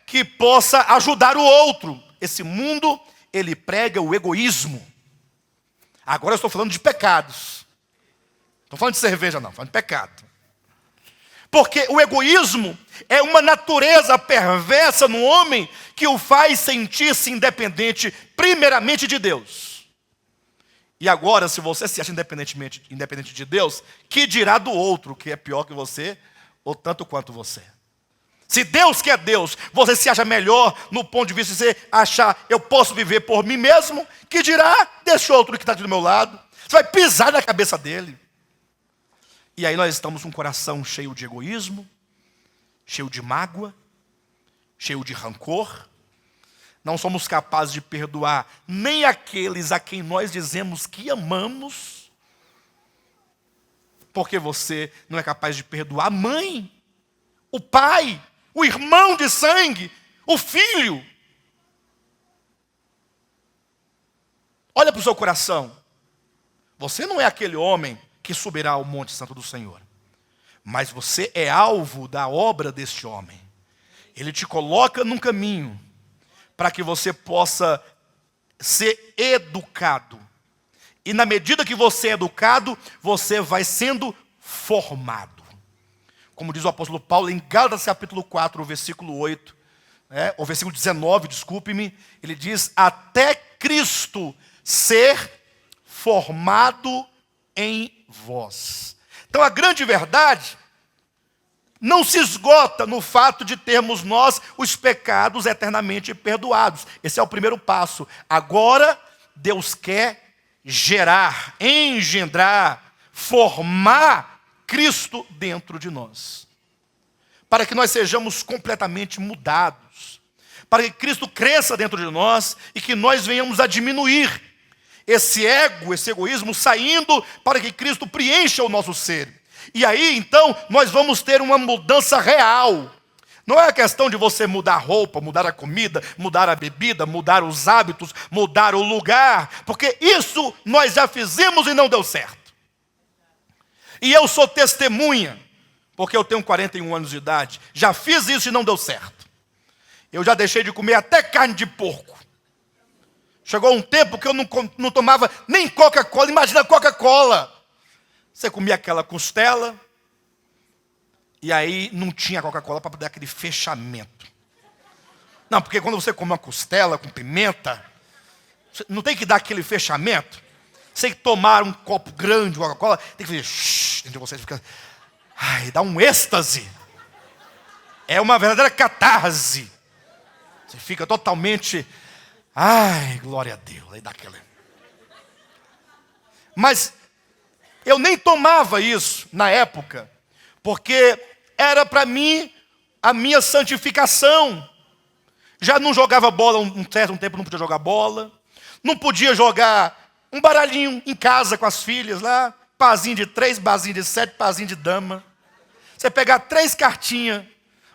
que possa ajudar o outro. esse mundo, ele prega o egoísmo. Agora eu estou falando de pecados. Não estou falando de cerveja não, estou falando de pecado. Porque o egoísmo é uma natureza perversa no homem que o faz sentir-se independente, primeiramente de Deus. E agora, se você se acha independente de Deus, que dirá do outro, que é pior que você, ou tanto quanto você? Se Deus que é Deus, você se acha melhor no ponto de vista de você achar, eu posso viver por mim mesmo, que dirá desse outro que está aqui do meu lado? Você vai pisar na cabeça dele. E aí nós estamos com um coração cheio de egoísmo, cheio de mágoa, cheio de rancor. Não somos capazes de perdoar nem aqueles a quem nós dizemos que amamos. Porque você não é capaz de perdoar a mãe, o pai, o irmão de sangue, o filho. Olha para o seu coração. Você não é aquele homem que subirá ao monte santo do Senhor. Mas você é alvo da obra deste homem. Ele te coloca num caminho para que você possa ser educado. E na medida que você é educado, você vai sendo formado. Como diz o apóstolo Paulo em Gálatas capítulo 4, versículo 8, o versículo 19, desculpe-me, ele diz, até Cristo ser formado em vós. Então a grande verdade não se esgota no fato de termos nós os pecados eternamente perdoados. Esse é o primeiro passo. Agora, Deus quer gerar, engendrar, formar Cristo dentro de nós. Para que nós sejamos completamente mudados. Para que Cristo cresça dentro de nós e que nós venhamos a diminuir esse ego, esse egoísmo, saindo para que Cristo preencha o nosso ser. E aí, então, nós vamos ter uma mudança real. Não é a questão de você mudar a roupa, mudar a comida, mudar a bebida, mudar os hábitos, mudar o lugar. Porque isso nós já fizemos e não deu certo. E eu sou testemunha, porque eu tenho 41 anos de idade. Já fiz isso e não deu certo. Eu já deixei de comer até carne de porco. Chegou um tempo que eu não tomava nem Coca-Cola. Imagina Coca-Cola. Você comia aquela costela, e aí não tinha Coca-Cola para dar aquele fechamento. Não, porque quando você come uma costela com pimenta, não tem que dar aquele fechamento. Você tem que tomar um copo grande de Coca-Cola, tem que fazer shhh, dentro de você, fica, ai, dá um êxtase. É uma verdadeira catarse. Você fica totalmente, ai, glória a Deus, aí dá aquela. Mas eu nem tomava isso na época, porque era para mim a minha santificação. Já não jogava bola um certo tempo, não podia jogar bola. Não podia jogar um baralhinho em casa com as filhas lá. Pazinho de 3, pazinho de 7, pazinho de dama. Você pegar 3 cartinhas.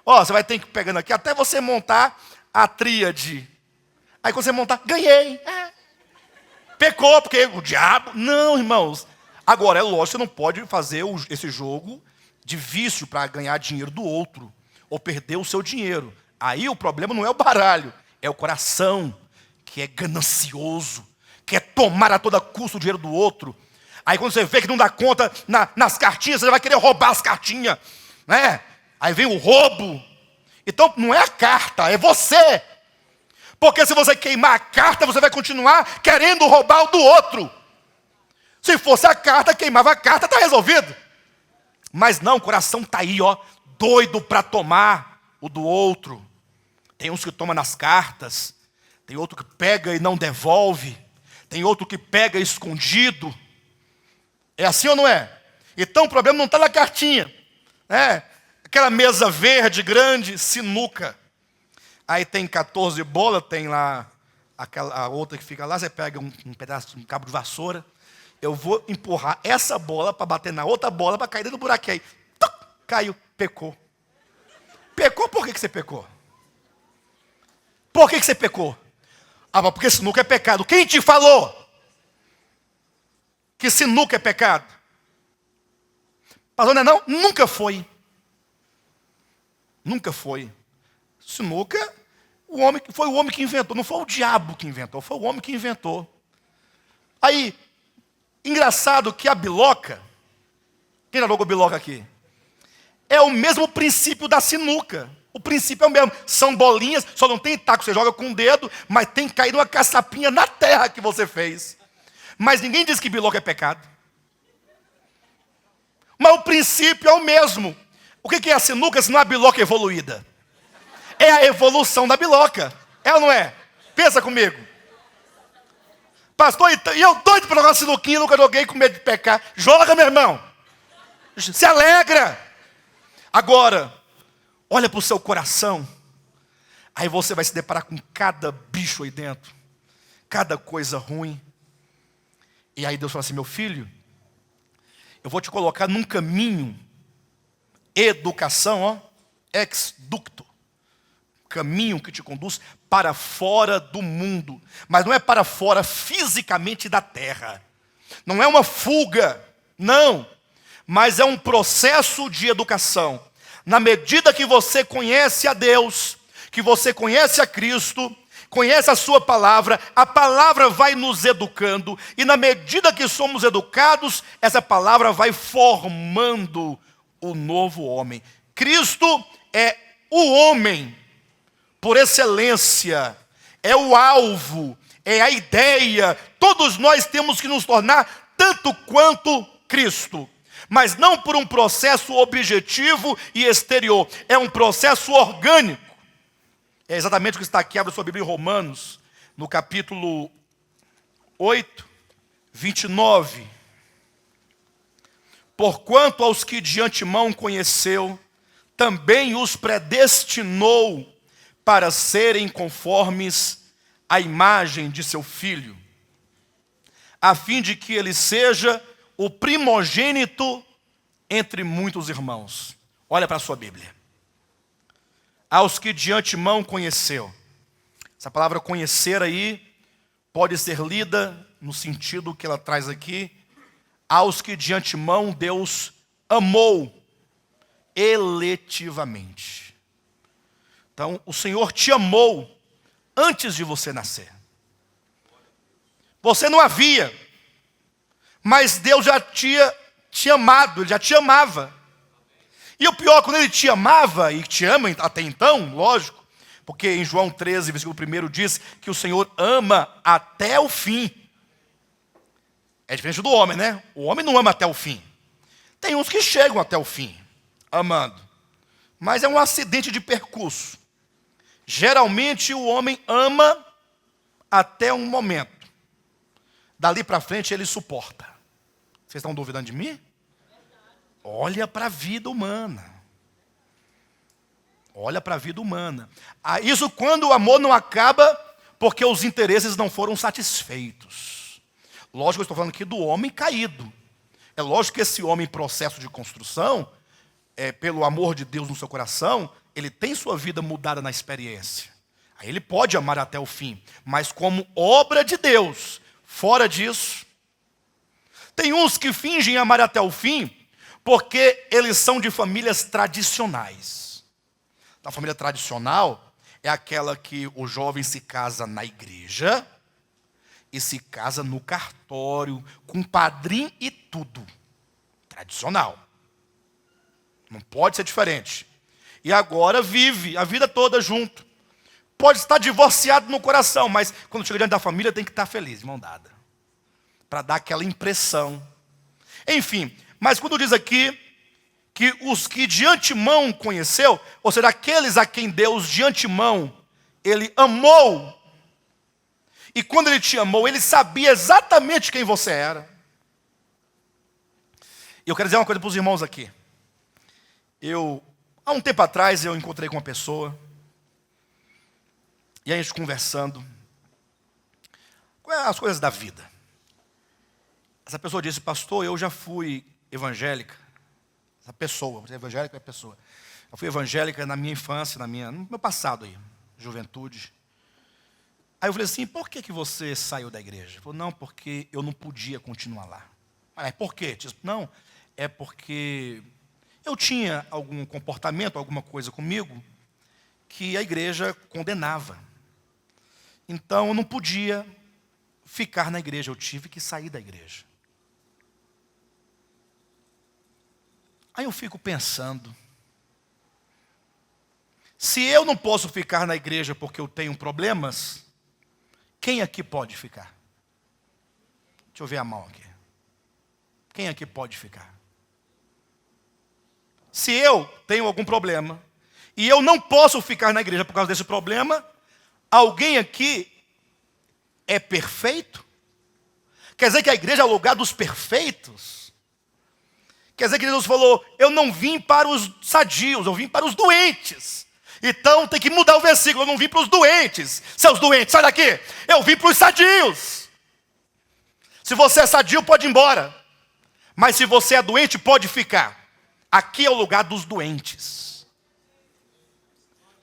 Você vai ter que ir pegando aqui até você montar a tríade. Aí quando você montar, ganhei. Pecou, porque o diabo... Não, irmãos. Agora, é lógico, você não pode fazer esse jogo de vício para ganhar dinheiro do outro, ou perder o seu dinheiro. Aí o problema não é o baralho, é o coração, que é ganancioso, quer tomar a toda custa o dinheiro do outro. Aí quando você vê que não dá conta nas cartinhas, você vai querer roubar as cartinhas, né? Aí vem o roubo. Então não é a carta, é você. Porque se você queimar a carta, você vai continuar querendo roubar o do outro. Se fosse a carta, queimava a carta, está resolvido. Mas não, o coração está aí, doido para tomar o do outro. Tem uns que tomam nas cartas, tem outro que pega e não devolve, tem outro que pega escondido. É assim ou não é? Então o problema não está na cartinha. Aquela mesa verde, grande, sinuca. Aí tem 14 bolas, tem lá a outra que fica lá, você pega um pedaço, um cabo de vassoura. Eu vou empurrar essa bola para bater na outra bola para cair dentro do buraquinho. Aí, caiu, pecou. Pecou, por que você pecou? Por que você pecou? Porque sinuca é pecado. Quem te falou que sinuca é pecado? Pastor, não? Nunca foi. Nunca foi. Sinuca, Foi o homem que inventou, não foi o diabo que inventou, foi o homem que inventou. Aí, engraçado que a biloca, quem já jogou biloca aqui? É o mesmo princípio da sinuca. O princípio é o mesmo. São bolinhas, só não tem taco, você joga com o dedo, mas tem que cair uma caçapinha na terra que você fez. Mas ninguém diz que biloca é pecado. Mas o princípio é o mesmo. O que é a sinuca se não é a biloca evoluída? É a evolução da biloca. É ou não é? Pensa comigo. Pastor, e eu doido para jogar sinuquinha, nunca joguei com medo de pecar. Joga, meu irmão. Se alegra. Agora, olha para o seu coração. Aí você vai se deparar com cada bicho aí dentro. Cada coisa ruim. E aí Deus fala assim, meu filho, eu vou te colocar num caminho. Educação, ó. Ex ducto. Caminho que te conduz para fora do mundo. Mas não é para fora fisicamente da terra. Não é uma fuga. Não. Mas é um processo de educação. Na medida que você conhece a Deus, que você conhece a Cristo, conhece a sua palavra, a palavra vai nos educando. E na medida que somos educados, essa palavra vai formando o novo homem. Cristo é o homem por excelência, é o alvo, é a ideia. Todos nós temos que nos tornar tanto quanto Cristo. Mas não por um processo objetivo e exterior. É um processo orgânico. É exatamente o que está aqui, abre sua Bíblia em Romanos, no capítulo 8, 29. Porquanto aos que de antemão conheceu, também os predestinou para serem conformes à imagem de seu Filho, a fim de que ele seja o primogênito entre muitos irmãos. Olha para a sua Bíblia. Aos que de antemão conheceu. Essa palavra conhecer aí pode ser lida no sentido que ela traz aqui. Aos que de antemão Deus amou eletivamente. Então, o Senhor te amou antes de você nascer. Você não havia, mas Deus já tinha te amado, Ele já te amava. E o pior, quando Ele te amava, e te ama até então, lógico, porque em João 13, versículo 1 diz que o Senhor ama até o fim. É diferente do homem, né? O homem não ama até o fim. Tem uns que chegam até o fim, amando. Mas é um acidente de percurso. Geralmente o homem ama até um momento. Dali para frente ele suporta. Vocês estão duvidando de mim? Olha para a vida humana. Olha para a vida humana. Isso quando o amor não acaba porque os interesses não foram satisfeitos. Lógico que eu estou falando aqui do homem caído. É lógico que esse homem em processo de construção, pelo amor de Deus no seu coração, ele tem sua vida mudada na experiência. Aí ele pode amar até o fim. Mas como obra de Deus, fora disso. Tem uns que fingem amar até o fim, porque eles são de famílias tradicionais. A família tradicional é aquela que o jovem se casa na igreja e se casa no cartório, com padrinho e tudo. Tradicional. Não pode ser diferente. E agora vive a vida toda junto. Pode estar divorciado no coração, mas quando chega diante da família tem que estar feliz, de mão dada. Para dar aquela impressão. Enfim, mas quando diz aqui que os que de antemão conheceu, ou seja, aqueles a quem Deus de antemão, Ele amou. E quando Ele te amou, Ele sabia exatamente quem você era. E eu quero dizer uma coisa para os irmãos aqui. Há um tempo atrás, eu encontrei com uma pessoa, e a gente conversando, as coisas da vida. Essa pessoa disse, pastor, eu já fui evangélica. Essa pessoa, evangélica é pessoa. Eu fui evangélica na minha infância, no meu passado aí, juventude. Aí eu falei assim, por que você saiu da igreja? Ele falou, não, porque eu não podia continuar lá. Mas por quê? Disse, não, é porque eu tinha algum comportamento, alguma coisa comigo, que a igreja condenava. Então eu não podia ficar na igreja, eu tive que sair da igreja. Aí eu fico pensando, se eu não posso ficar na igreja porque eu tenho problemas, quem aqui pode ficar? Deixa eu ver a mão aqui. Quem aqui pode ficar? Se eu tenho algum problema e eu não posso ficar na igreja por causa desse problema, alguém aqui é perfeito? Quer dizer que a igreja é o lugar dos perfeitos? Quer dizer que Jesus falou, eu não vim para os sadios, eu vim para os doentes. Então tem que mudar o versículo, eu não vim para os doentes. Seus doentes, sai daqui. Eu vim para os sadios. Se você é sadio, pode ir embora. Mas se você é doente, pode ficar. Aqui é o lugar dos doentes.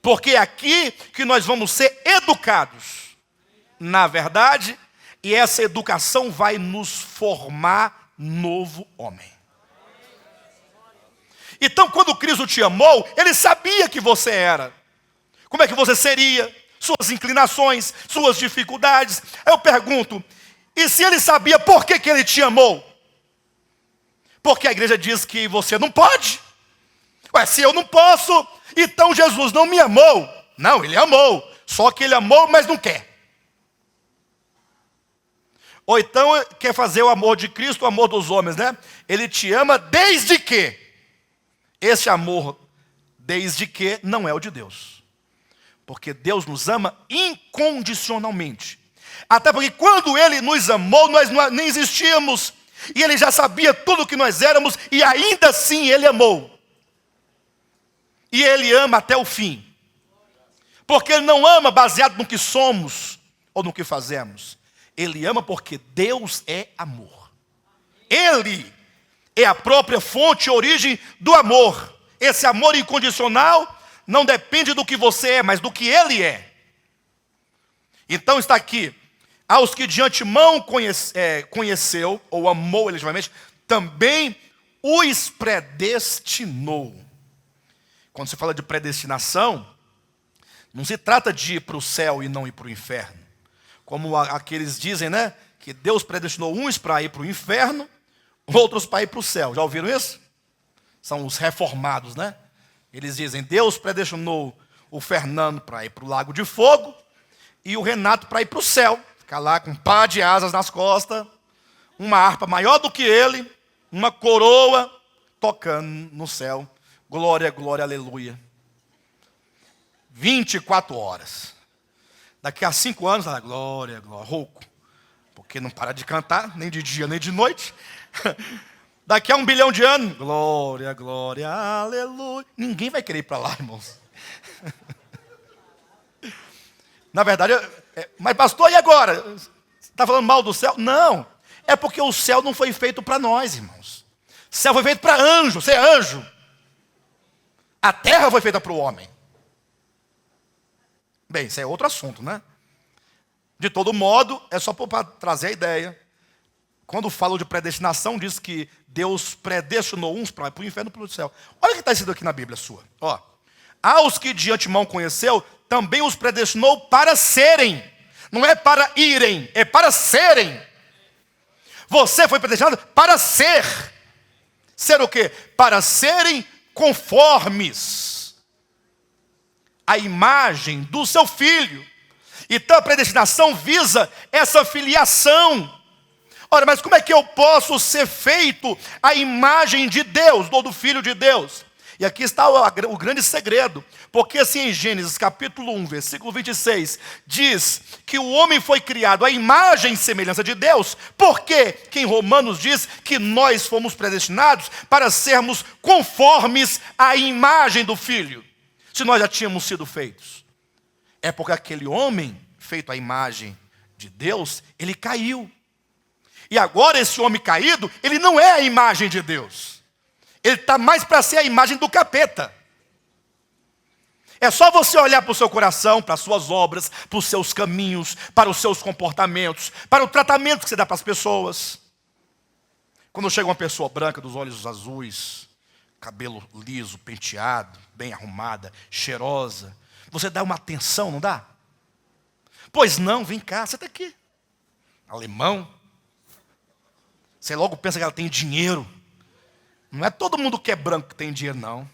Porque é aqui que nós vamos ser educados. Na verdade, e essa educação vai nos formar novo homem. Então, quando Cristo te amou, Ele sabia que você era. Como é que você seria? Suas inclinações, suas dificuldades. Aí eu pergunto, e se Ele sabia por que Ele te amou? Porque a igreja diz que você não pode. Ué, se eu não posso, então Jesus não me amou. Não, Ele amou. Só que Ele amou, mas não quer. Ou então quer fazer o amor de Cristo, o amor dos homens, né? Ele te ama desde que. Esse amor, desde que, não é o de Deus. Porque Deus nos ama incondicionalmente. Até porque quando Ele nos amou, nós nem existíamos. E Ele já sabia tudo o que nós éramos, e ainda assim Ele amou. E Ele ama até o fim. Porque Ele não ama baseado no que somos, ou no que fazemos. Ele ama porque Deus é amor. Ele é a própria fonte e origem do amor. Esse amor incondicional não depende do que você é, mas do que Ele é. Então está aqui. Aos que de antemão conheceu, ou amou eletivamente, também os predestinou. Quando se fala de predestinação, não se trata de ir para o céu e não ir para o inferno. Como aqueles dizem, né? Que Deus predestinou uns para ir para o inferno, outros para ir para o céu. Já ouviram isso? São os reformados, né? Eles dizem, Deus predestinou o Fernando para ir para o lago de fogo e o Renato para ir para o céu. Ficar lá com um par de asas nas costas, uma harpa maior do que ele, uma coroa tocando no céu. Glória, glória, aleluia. 24 horas. Daqui a 5 anos, glória, glória, rouco. Porque não para de cantar, nem de dia, nem de noite. Daqui a 1 bilhão de anos, glória, glória, aleluia. Ninguém vai querer ir para lá, irmãos. Na verdade, mas pastor, e agora? Você está falando mal do céu? Não, é porque o céu não foi feito para nós, irmãos. O céu foi feito para anjo, você é anjo. A terra foi feita para o homem. Bem, isso é outro assunto, né? De todo modo, é só para trazer a ideia. Quando falo de predestinação, diz que Deus predestinou uns para o inferno e para o céu. Olha o que está escrito aqui na Bíblia sua. Ó, aos que de antemão conheceu, também os predestinou para serem. Não é para irem, é para serem. Você foi predestinado para ser. Ser o quê? Para serem conformes a imagem do seu filho. Então a predestinação visa essa filiação. Ora, mas como é que eu posso ser feito à imagem de Deus, ou do Filho de Deus? E aqui está o grande segredo. Porque assim em Gênesis capítulo 1, versículo 26, diz que o homem foi criado à imagem e semelhança de Deus, porque que em Romanos diz que nós fomos predestinados para sermos conformes à imagem do Filho. Se nós já tínhamos sido feitos. É porque aquele homem, feito à imagem de Deus, ele caiu. E agora esse homem caído, ele não é a imagem de Deus. Ele está mais para ser a imagem do capeta. É só você olhar para o seu coração, para as suas obras, para os seus caminhos, para os seus comportamentos, para o tratamento que você dá para as pessoas. Quando chega uma pessoa branca, dos olhos azuis, cabelo liso, penteado, bem arrumada, cheirosa, Você dá uma atenção, não dá? Pois não, vem cá, senta aqui. Alemão. Você logo pensa que ela tem dinheiro. Não é todo mundo que é branco que tem dinheiro, não.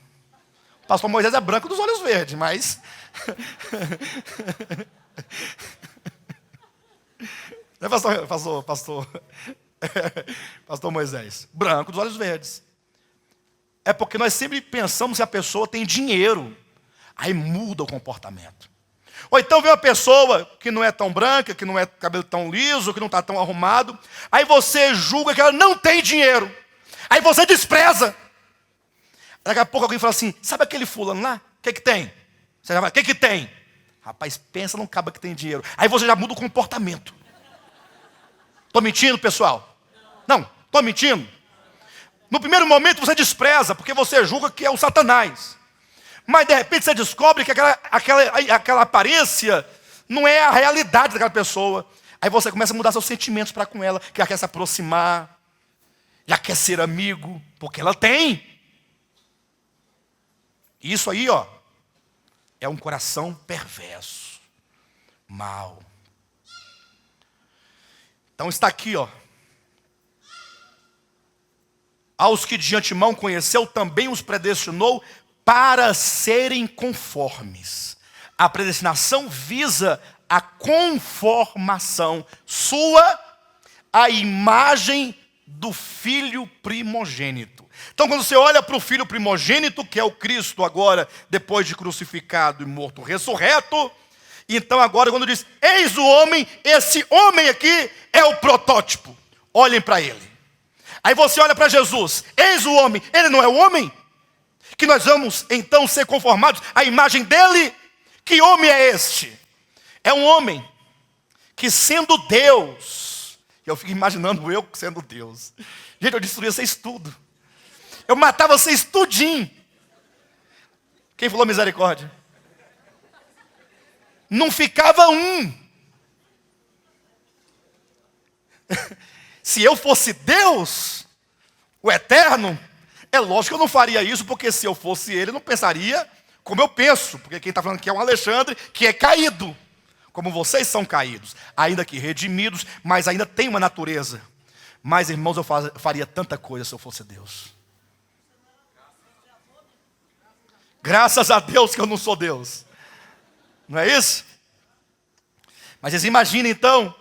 O pastor Moisés é branco dos olhos verdes, mas... Não é pastor Moisés? Branco dos olhos verdes. É porque nós sempre pensamos que a pessoa tem dinheiro. Aí muda o comportamento. Ou então vem uma pessoa que não é tão branca, que não é cabelo tão liso, que não está tão arrumado. Aí você julga que ela não tem dinheiro. Aí você despreza. Daqui a pouco alguém fala assim, sabe aquele fulano lá? O que tem? Você já vai, o que tem? Rapaz, pensa num caba que tem dinheiro. Aí você já muda o comportamento. Estou mentindo, pessoal? Não, estou mentindo. No primeiro momento você despreza, porque você julga que é o Satanás. Mas de repente você descobre que aquela aparência não é a realidade daquela pessoa. Aí você começa a mudar seus sentimentos para com ela, que ela quer se aproximar, já quer ser amigo, porque ela tem. Isso aí, ó, é um coração perverso, mau. Então está aqui, ó. Aos que de antemão conheceu, também os predestinou para serem conformes. A predestinação visa a conformação sua à imagem do Filho primogênito. Então, quando você olha para o Filho primogênito, que é o Cristo agora, depois de crucificado e morto, ressurreto, então agora quando diz, eis o homem, esse homem aqui é o protótipo. Olhem para ele. Aí você olha para Jesus, eis o homem, ele não é o homem? Que nós vamos então ser conformados à imagem dele? Que homem é este? É um homem que sendo Deus, eu fico imaginando eu sendo Deus. Gente, eu destruía vocês tudo. Eu matava vocês tudinho. Quem falou misericórdia? Não ficava um. Se eu fosse Deus, o eterno, é lógico que eu não faria isso, porque se eu fosse ele, eu não pensaria como eu penso. Porque quem está falando aqui é um Alexandre, que é caído. Como vocês são caídos. Ainda que redimidos, mas ainda tem uma natureza. Mas, irmãos, eu faria tanta coisa se eu fosse Deus. Graças a Deus que eu não sou Deus. Não é isso? Mas vocês imaginem então,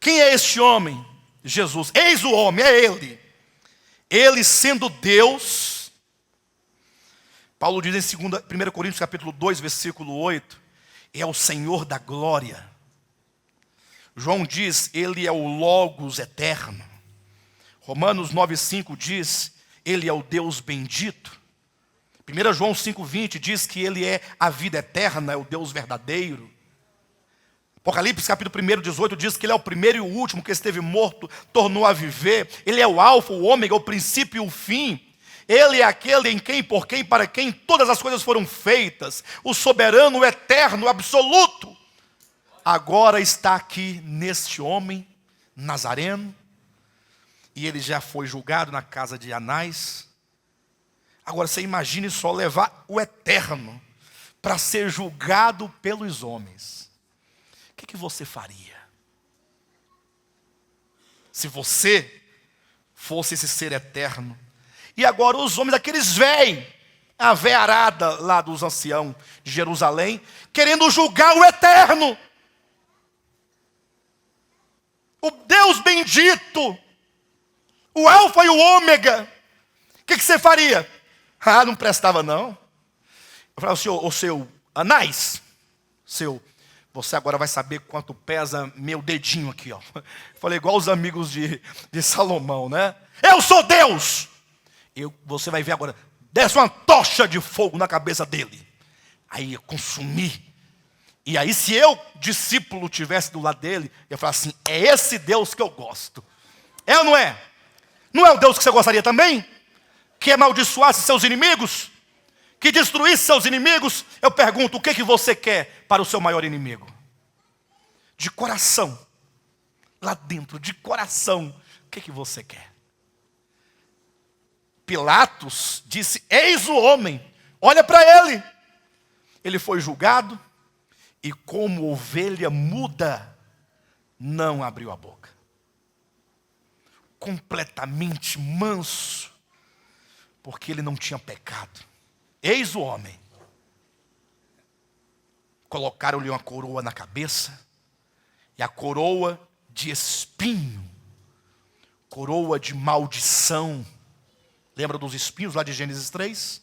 quem é este homem? Jesus. Eis o homem, é ele. Ele sendo Deus, Paulo diz em 1 Coríntios capítulo 2, versículo 8, é o Senhor da glória. João diz, ele é o Logos eterno. Romanos 9,5 diz, ele é o Deus bendito. 1 João 5,20 diz que ele é a vida eterna, é o Deus verdadeiro. Apocalipse capítulo 1, 18 diz que ele é o primeiro e o último, que esteve morto, tornou a viver. Ele é o alfa, o ômega, o princípio e o fim. Ele é aquele em quem, por quem, para quem todas as coisas foram feitas. O soberano, o eterno, o absoluto. Agora está aqui neste homem, Nazareno. E ele já foi julgado na casa de Anás. Agora você imagine só levar o eterno para ser julgado pelos homens. O que você faria? Se você fosse esse ser eterno. E agora os homens, aqueles vêm, a vearada lá dos anciãos de Jerusalém, querendo julgar o eterno. O Deus bendito, o alfa e o ômega. O que você faria? Ah, não prestava não. Eu falava, o seu Anás, você agora vai saber quanto pesa meu dedinho aqui, ó. Falei igual os amigos de Salomão, né? Eu sou Deus! Você vai ver agora, desce uma tocha de fogo na cabeça dele. Aí eu consumi. E aí se eu, discípulo, tivesse do lado dele, eu ia falar assim, é esse Deus que eu gosto. É ou não é? Não é o Deus que você gostaria também? Que amaldiçoasse seus inimigos? Que destruísse seus inimigos? Eu pergunto, o que você quer para o seu maior inimigo? De coração, lá dentro, de coração, o que você quer? Pilatos disse, eis o homem, olha para ele. ele foi julgado e, como ovelha muda, não abriu a boca. Completamente manso, porque ele não tinha pecado. Eis o homem. Colocaram-lhe uma coroa na cabeça, e a coroa de espinho, coroa de maldição. Lembra dos espinhos lá de Gênesis 3?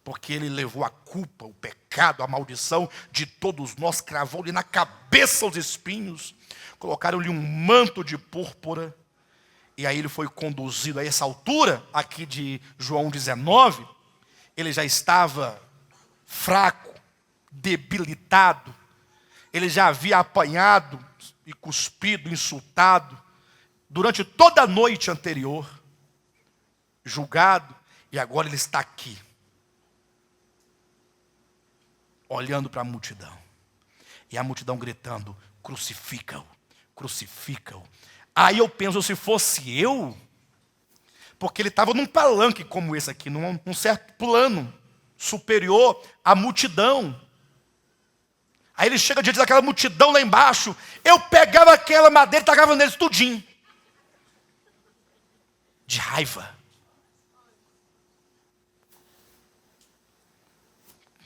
Porque ele levou a culpa, o pecado, a maldição de todos nós, cravou-lhe na cabeça os espinhos, colocaram-lhe um manto de púrpura, e aí ele foi conduzido a essa altura, aqui de João 19, ele já estava fraco, debilitado, ele já havia apanhado e cuspido, insultado, durante toda a noite anterior, julgado, e agora ele está aqui, olhando para a multidão, e a multidão gritando: crucifica-o, crucifica-o. Aí eu penso, se fosse eu, porque ele estava num palanque como esse aqui, num certo plano superior à multidão. Aí ele chega diante daquela multidão lá embaixo, eu pegava aquela madeira e tacava neles tudinho. De raiva.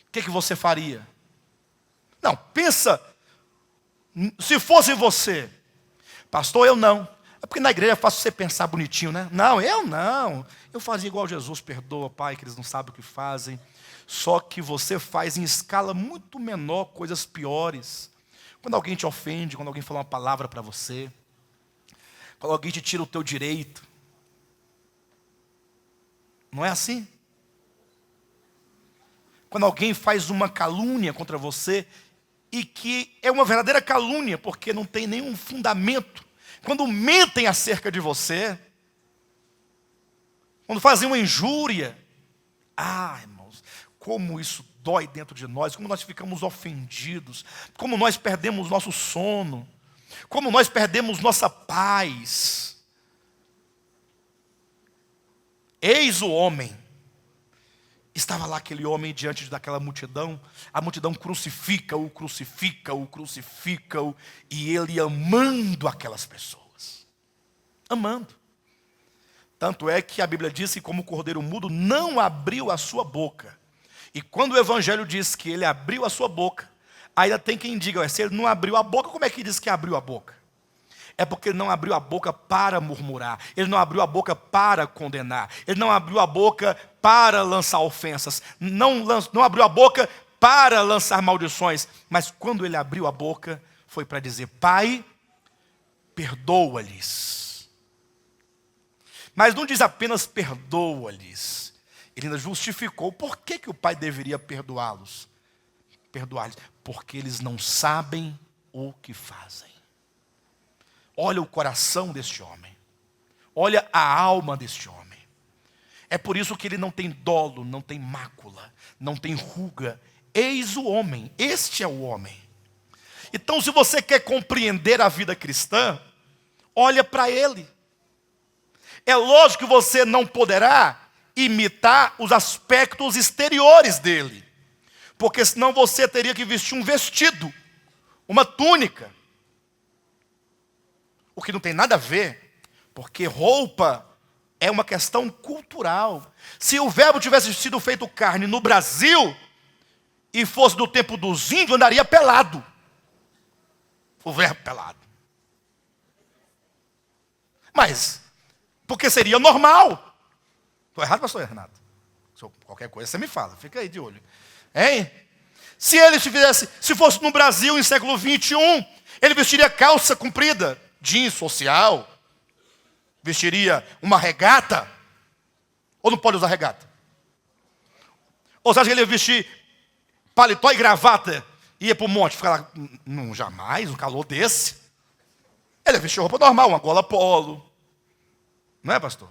O que você faria? Não, pensa, se fosse você. Pastor, eu não. É porque na igreja é fácil você pensar bonitinho, né? Não, eu não. Eu fazia igual Jesus, perdoa, Pai, que eles não sabem o que fazem. Só que você faz em escala muito menor coisas piores. Quando alguém te ofende, quando alguém fala uma palavra para você, quando alguém te tira o teu direito. Não é assim? Quando alguém faz uma calúnia contra você, e que é uma verdadeira calúnia, porque não tem nenhum fundamento. Quando mentem acerca de você, quando fazem uma injúria, irmãos, como isso dói dentro de nós, como nós ficamos ofendidos, como nós perdemos nosso sono, como nós perdemos nossa paz. Eis o homem. Estava lá aquele homem diante daquela multidão, a multidão crucifica-o, crucifica-o, crucifica-o, e ele amando aquelas pessoas. Amando. Tanto é que a Bíblia diz que como o cordeiro mudo não abriu a sua boca. E quando o Evangelho diz que ele abriu a sua boca, ainda tem quem diga, se ele não abriu a boca, como é que diz que abriu a boca? É porque ele não abriu a boca para murmurar, ele não abriu a boca para condenar, ele não abriu a boca para lançar ofensas, não abriu a boca para lançar maldições, mas quando ele abriu a boca, foi para dizer: Pai, perdoa-lhes. Mas não diz apenas perdoa-lhes, ele ainda justificou por que o Pai deveria perdoá-los. Perdoar-lhes, porque eles não sabem o que fazem. Olha o coração deste homem. Olha a alma deste homem. É por isso que ele não tem dolo, não tem mácula, não tem ruga. Eis o homem, este é o homem. Então, se você quer compreender a vida cristã, olha para ele. É lógico que você não poderá imitar os aspectos exteriores dele, porque senão você teria que vestir um vestido, uma túnica. O que não tem nada a ver, porque roupa é uma questão cultural. Se o verbo tivesse sido feito carne no Brasil, e fosse do tempo dos índios, andaria pelado. O verbo pelado. Mas, porque seria normal. Estou errado, pastor Renato? Qualquer coisa você me fala, fica aí de olho. Hein? Se ele se fosse no Brasil em século 21, ele vestiria calça comprida, jeans social, vestiria uma regata, ou não pode usar regata? Ou você acha que ele ia vestir paletó e gravata e ia para o monte, ficar lá? Não, jamais, um calor desse. Ele ia vestir roupa normal, uma gola polo, não é, pastor?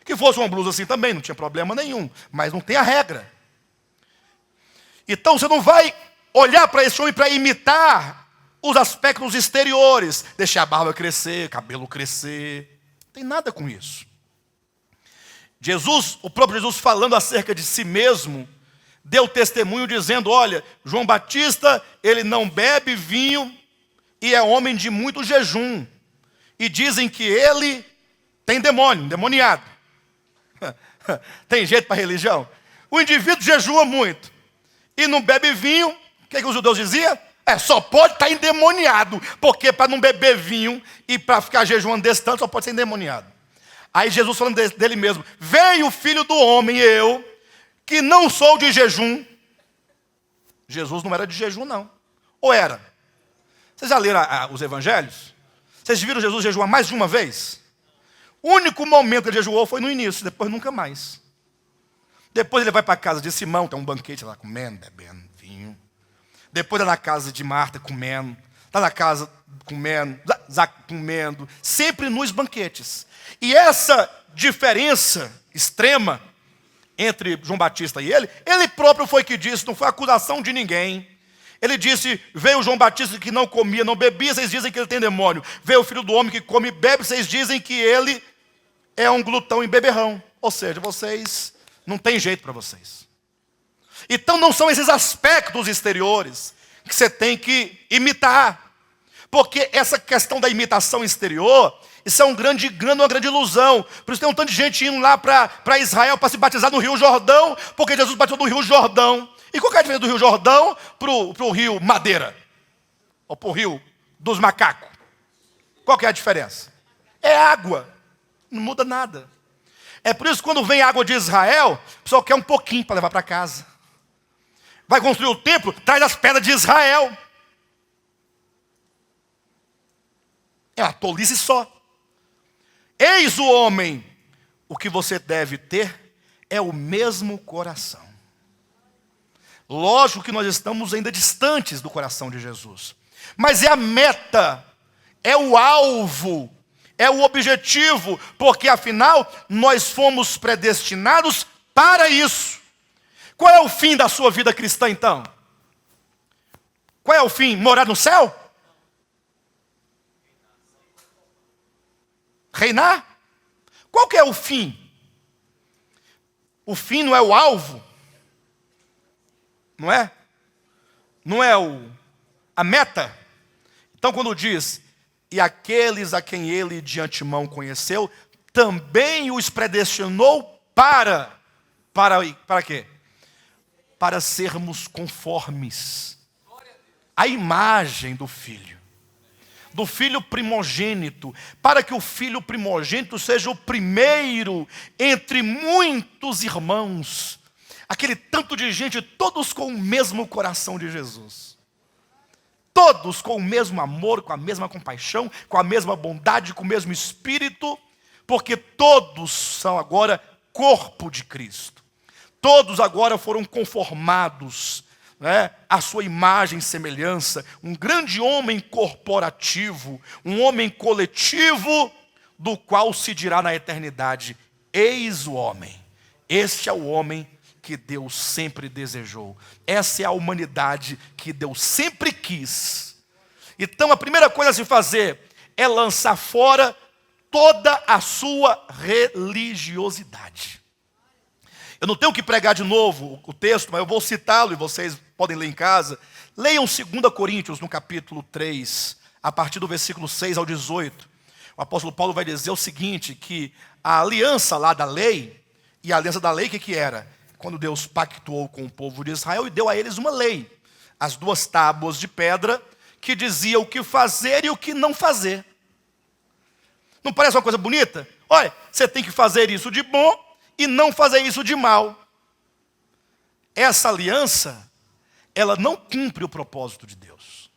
Que fosse uma blusa assim também, não tinha problema nenhum, mas não tem a regra. Então você não vai olhar para esse homem para imitar os aspectos exteriores, deixar a barba crescer, cabelo crescer, não tem nada com isso. Jesus, o próprio Jesus falando acerca de si mesmo, deu testemunho dizendo: olha, João Batista, ele não bebe vinho e é homem de muito jejum. E dizem que ele tem demônio, endemoniado. Tem jeito para religião? O indivíduo jejua muito e não bebe vinho. O que os judeus diziam? Só pode estar endemoniado, porque para não beber vinho e para ficar jejuando desse tanto, só pode ser endemoniado. Aí Jesus falando dele mesmo: veio o Filho do Homem, eu, que não sou de jejum. Jesus não era de jejum, não. Ou era? Vocês já leram os evangelhos? Vocês viram Jesus jejuar mais de uma vez? O único momento que ele jejuou foi no início, depois nunca mais. Depois ele vai para a casa de Simão, tem um banquete lá, comendo, bebendo vinho. Depois está na casa de Marta, comendo. Está na casa, comendo, comendo. Sempre nos banquetes. E essa diferença extrema entre João Batista e ele próprio foi que disse, não foi acusação de ninguém. Ele disse: veio João Batista que não comia, não bebia, vocês dizem que ele tem demônio. Veio o Filho do Homem que come e bebe, vocês dizem que ele é um glutão e beberrão. Ou seja, vocês, não tem jeito para vocês. Então não são esses aspectos exteriores que você tem que imitar. Porque essa questão da imitação exterior, isso é uma grande ilusão. Por isso tem um tanto de gente indo lá para Israel para se batizar no Rio Jordão, porque Jesus batizou no Rio Jordão. E qual que é a diferença do Rio Jordão para o Rio Madeira? Ou para o Rio dos Macacos? Qual que é a diferença? É água. Não muda nada. É por isso que quando vem água de Israel, o pessoal quer um pouquinho para levar para casa. Vai construir o templo, traz as pedras de Israel. É uma tolice só. Eis o homem. O que você deve ter é o mesmo coração. Lógico que nós estamos ainda distantes do coração de Jesus. Mas é a meta, é o alvo, é o objetivo. Porque afinal, nós fomos predestinados para isso. Qual é o fim da sua vida cristã então? Qual é o fim? Morar no céu? Reinar? Qual que é o fim? O fim não é o alvo? Não é? Não é a meta? Então quando diz: e aqueles a quem ele de antemão conheceu, também os predestinou para quê? Para sermos conformes à imagem do Filho primogênito, para que o filho primogênito seja o primeiro entre muitos irmãos. Aquele tanto de gente, todos com o mesmo coração de Jesus. Todos com o mesmo amor, com a mesma compaixão, com a mesma bondade, com o mesmo espírito, porque todos são agora corpo de Cristo. Todos agora foram conformados, a sua imagem e semelhança, um grande homem corporativo, um homem coletivo, do qual se dirá na eternidade: eis o homem. Este é o homem que Deus sempre desejou. Essa é a humanidade que Deus sempre quis. Então a primeira coisa a se fazer é lançar fora toda a sua religiosidade. Eu não tenho que pregar de novo o texto, mas eu vou citá-lo e vocês podem ler em casa. Leiam 2 Coríntios, no capítulo 3, a partir do versículo 6 ao 18. O apóstolo Paulo vai dizer o seguinte, que a aliança lá da lei, e a aliança da lei o que era? Quando Deus pactuou com o povo de Israel e deu a eles uma lei. As 2 tábuas de pedra que dizia o que fazer e o que não fazer. Não parece uma coisa bonita? Olha, você tem que fazer isso de bom e não fazer isso de mal. Essa aliança, ela não cumpre o propósito de Deus.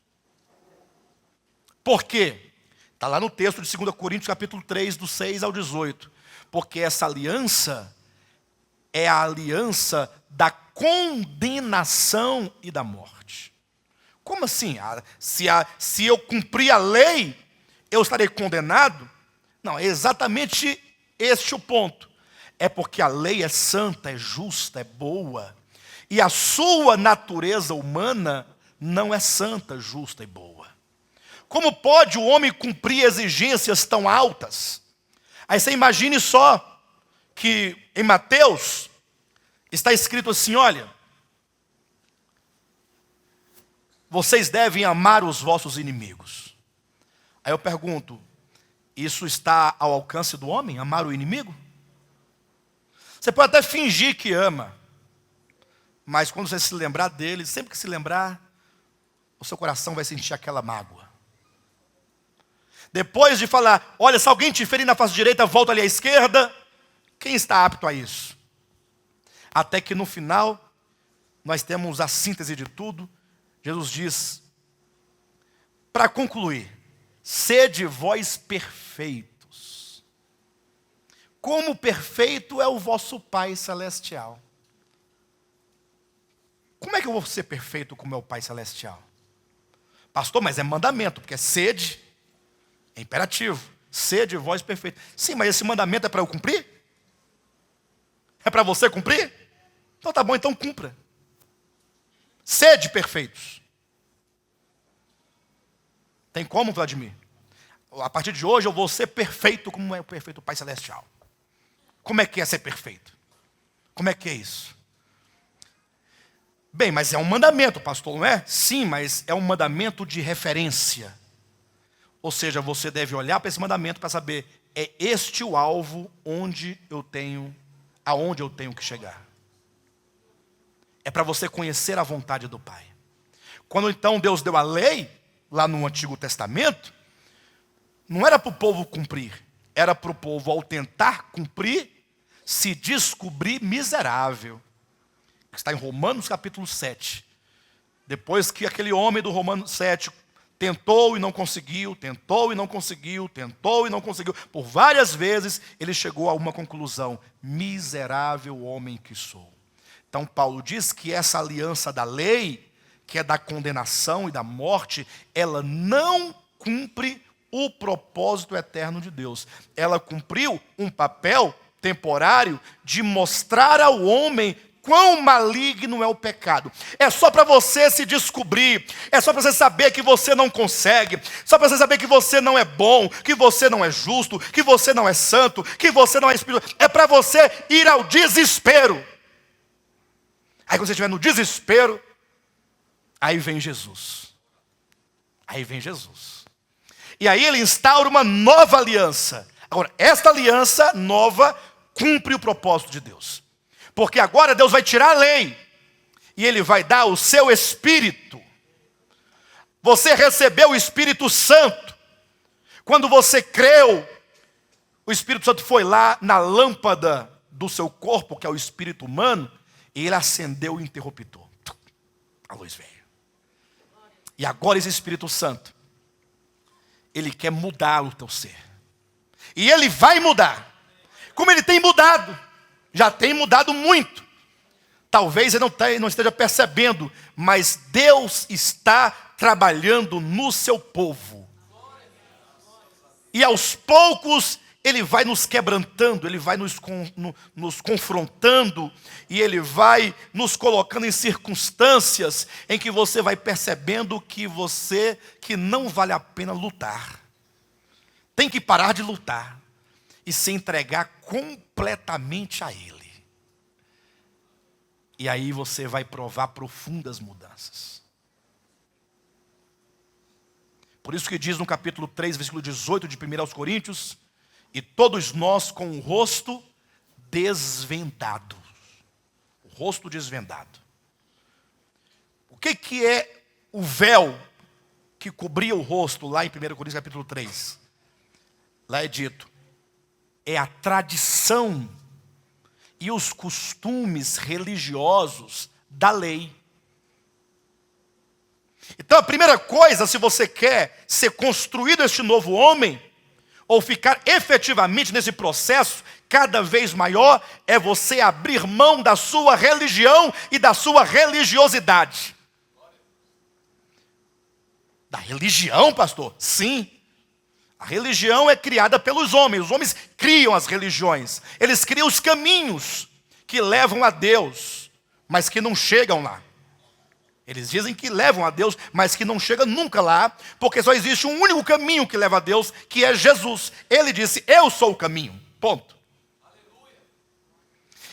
Por quê? Está lá no texto de 2 Coríntios, capítulo 3, do 6 ao 18. Porque essa aliança é a aliança da condenação e da morte. Como assim? Se eu cumprir a lei, eu estarei condenado? Não, é exatamente este o ponto. É porque a lei é santa, é justa, é boa. E a sua natureza humana não é santa, justa e boa. Como pode o homem cumprir exigências tão altas? Aí você imagine só que em Mateus está escrito assim, olha, vocês devem amar os vossos inimigos. Aí eu pergunto, isso está ao alcance do homem, amar o inimigo? Você pode até fingir que ama, mas quando você se lembrar dele, sempre que se lembrar, o seu coração vai sentir aquela mágoa. Depois de falar, olha, se alguém te ferir na face direita, volta ali à esquerda. Quem está apto a isso? Até que no final, nós temos a síntese de tudo. Jesus diz, para concluir, sede vós perfeitos, como perfeito é o vosso Pai Celestial. Como é que eu vou ser perfeito como é o Pai Celestial? Pastor, mas é mandamento, porque é sede, é imperativo. Sede vós perfeitos. Sim, mas esse mandamento é para eu cumprir? É para você cumprir? Então tá bom, então cumpra. Sede perfeitos. Tem como, Vladimir? A partir de hoje eu vou ser perfeito como é o perfeito Pai Celestial. Como é que é ser perfeito? Como é que é isso? Bem, mas é um mandamento, pastor, não é? Sim, mas é um mandamento de referência. Ou seja, você deve olhar para esse mandamento para saber, é este o alvo aonde eu tenho que chegar. É para você conhecer a vontade do Pai. Quando então Deus deu a lei, lá no Antigo Testamento, não era para o povo cumprir, era para o povo, ao tentar cumprir, se descobrir miserável. Está em Romanos capítulo 7. Depois que aquele homem do Romanos 7 tentou e não conseguiu, tentou e não conseguiu, tentou e não conseguiu, por várias vezes ele chegou a uma conclusão: miserável homem que sou. Então Paulo diz que essa aliança da lei, que é da condenação e da morte, ela não cumpre o propósito eterno de Deus. Ela cumpriu um papel temporário de mostrar ao homem quão maligno é o pecado. É só para você se descobrir, é só para você saber que você não consegue, só para você saber que você não é bom, que você não é justo, que você não é santo, que você não é espiritual. É para você ir ao desespero. Aí quando você estiver no desespero, aí vem Jesus. Aí vem Jesus. E aí ele instaura uma nova aliança. Agora, esta aliança nova cumpre o propósito de Deus. Porque agora Deus vai tirar a lei e Ele vai dar o seu Espírito. Você recebeu o Espírito Santo. Quando você creu, o Espírito Santo foi lá na lâmpada do seu corpo, que é o espírito humano, e ele acendeu o interruptor. A luz veio. E agora esse Espírito Santo, ele quer mudar o teu ser. E ele vai mudar. Como ele tem mudado. Já tem mudado muito. Talvez você não esteja percebendo, mas Deus está trabalhando no seu povo. E aos poucos Ele vai nos quebrantando, Ele vai nos confrontando, e Ele vai nos colocando em circunstâncias em que você vai percebendo que não vale a pena lutar. Tem que parar de lutar e se entregar completamente a Ele. E aí você vai provar profundas mudanças. Por isso que diz no capítulo 3, versículo 18 de 1 Coríntios, e todos nós com o rosto desvendado. O rosto desvendado. O que é o véu que cobria o rosto lá em 1 Coríntios capítulo 3? Lá é dito, é a tradição e os costumes religiosos da lei. Então a primeira coisa, se você quer ser construído este novo homem, ou ficar efetivamente nesse processo cada vez maior, é você abrir mão da sua religião e da sua religiosidade. Da religião, pastor? Sim. A religião é criada pelos homens. Os homens criam as religiões. Eles criam os caminhos que levam a Deus, mas que não chegam lá. Eles dizem que levam a Deus, mas que não chegam nunca lá, porque só existe um único caminho que leva a Deus, que é Jesus. Ele disse, eu sou o caminho. Ponto.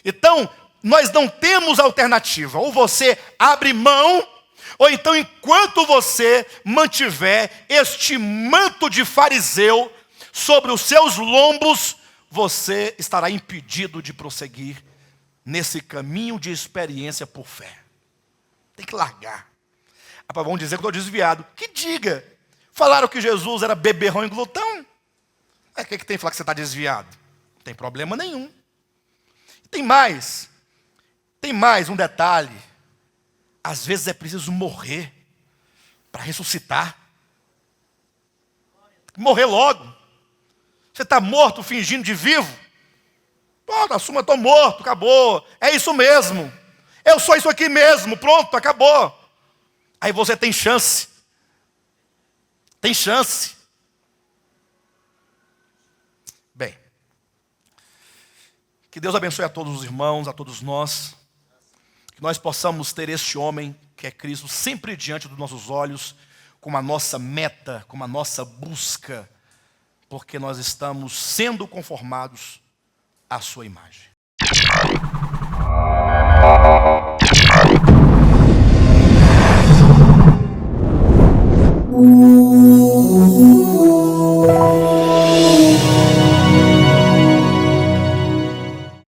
Então, nós não temos alternativa. Ou você abre mão, Ou então, enquanto você mantiver este manto de fariseu sobre os seus lombos, você estará impedido de prosseguir nesse caminho de experiência por fé. Tem que largar. Vão dizer que eu estou desviado. Que diga. Falaram que Jesus era beberrão e glutão. O que tem que falar que você está desviado? Não tem problema nenhum. Tem mais um detalhe. Às vezes é preciso morrer para ressuscitar. Morrer logo. Você está morto fingindo de vivo? Pronto, assuma, estou morto, acabou. É isso mesmo. Eu sou isso aqui mesmo, pronto, acabou. Aí você tem chance. Tem chance. Bem, que Deus abençoe a todos os irmãos, a todos nós. Que nós possamos ter este homem, que é Cristo, sempre diante dos nossos olhos, como a nossa meta, como a nossa busca, porque nós estamos sendo conformados à sua imagem.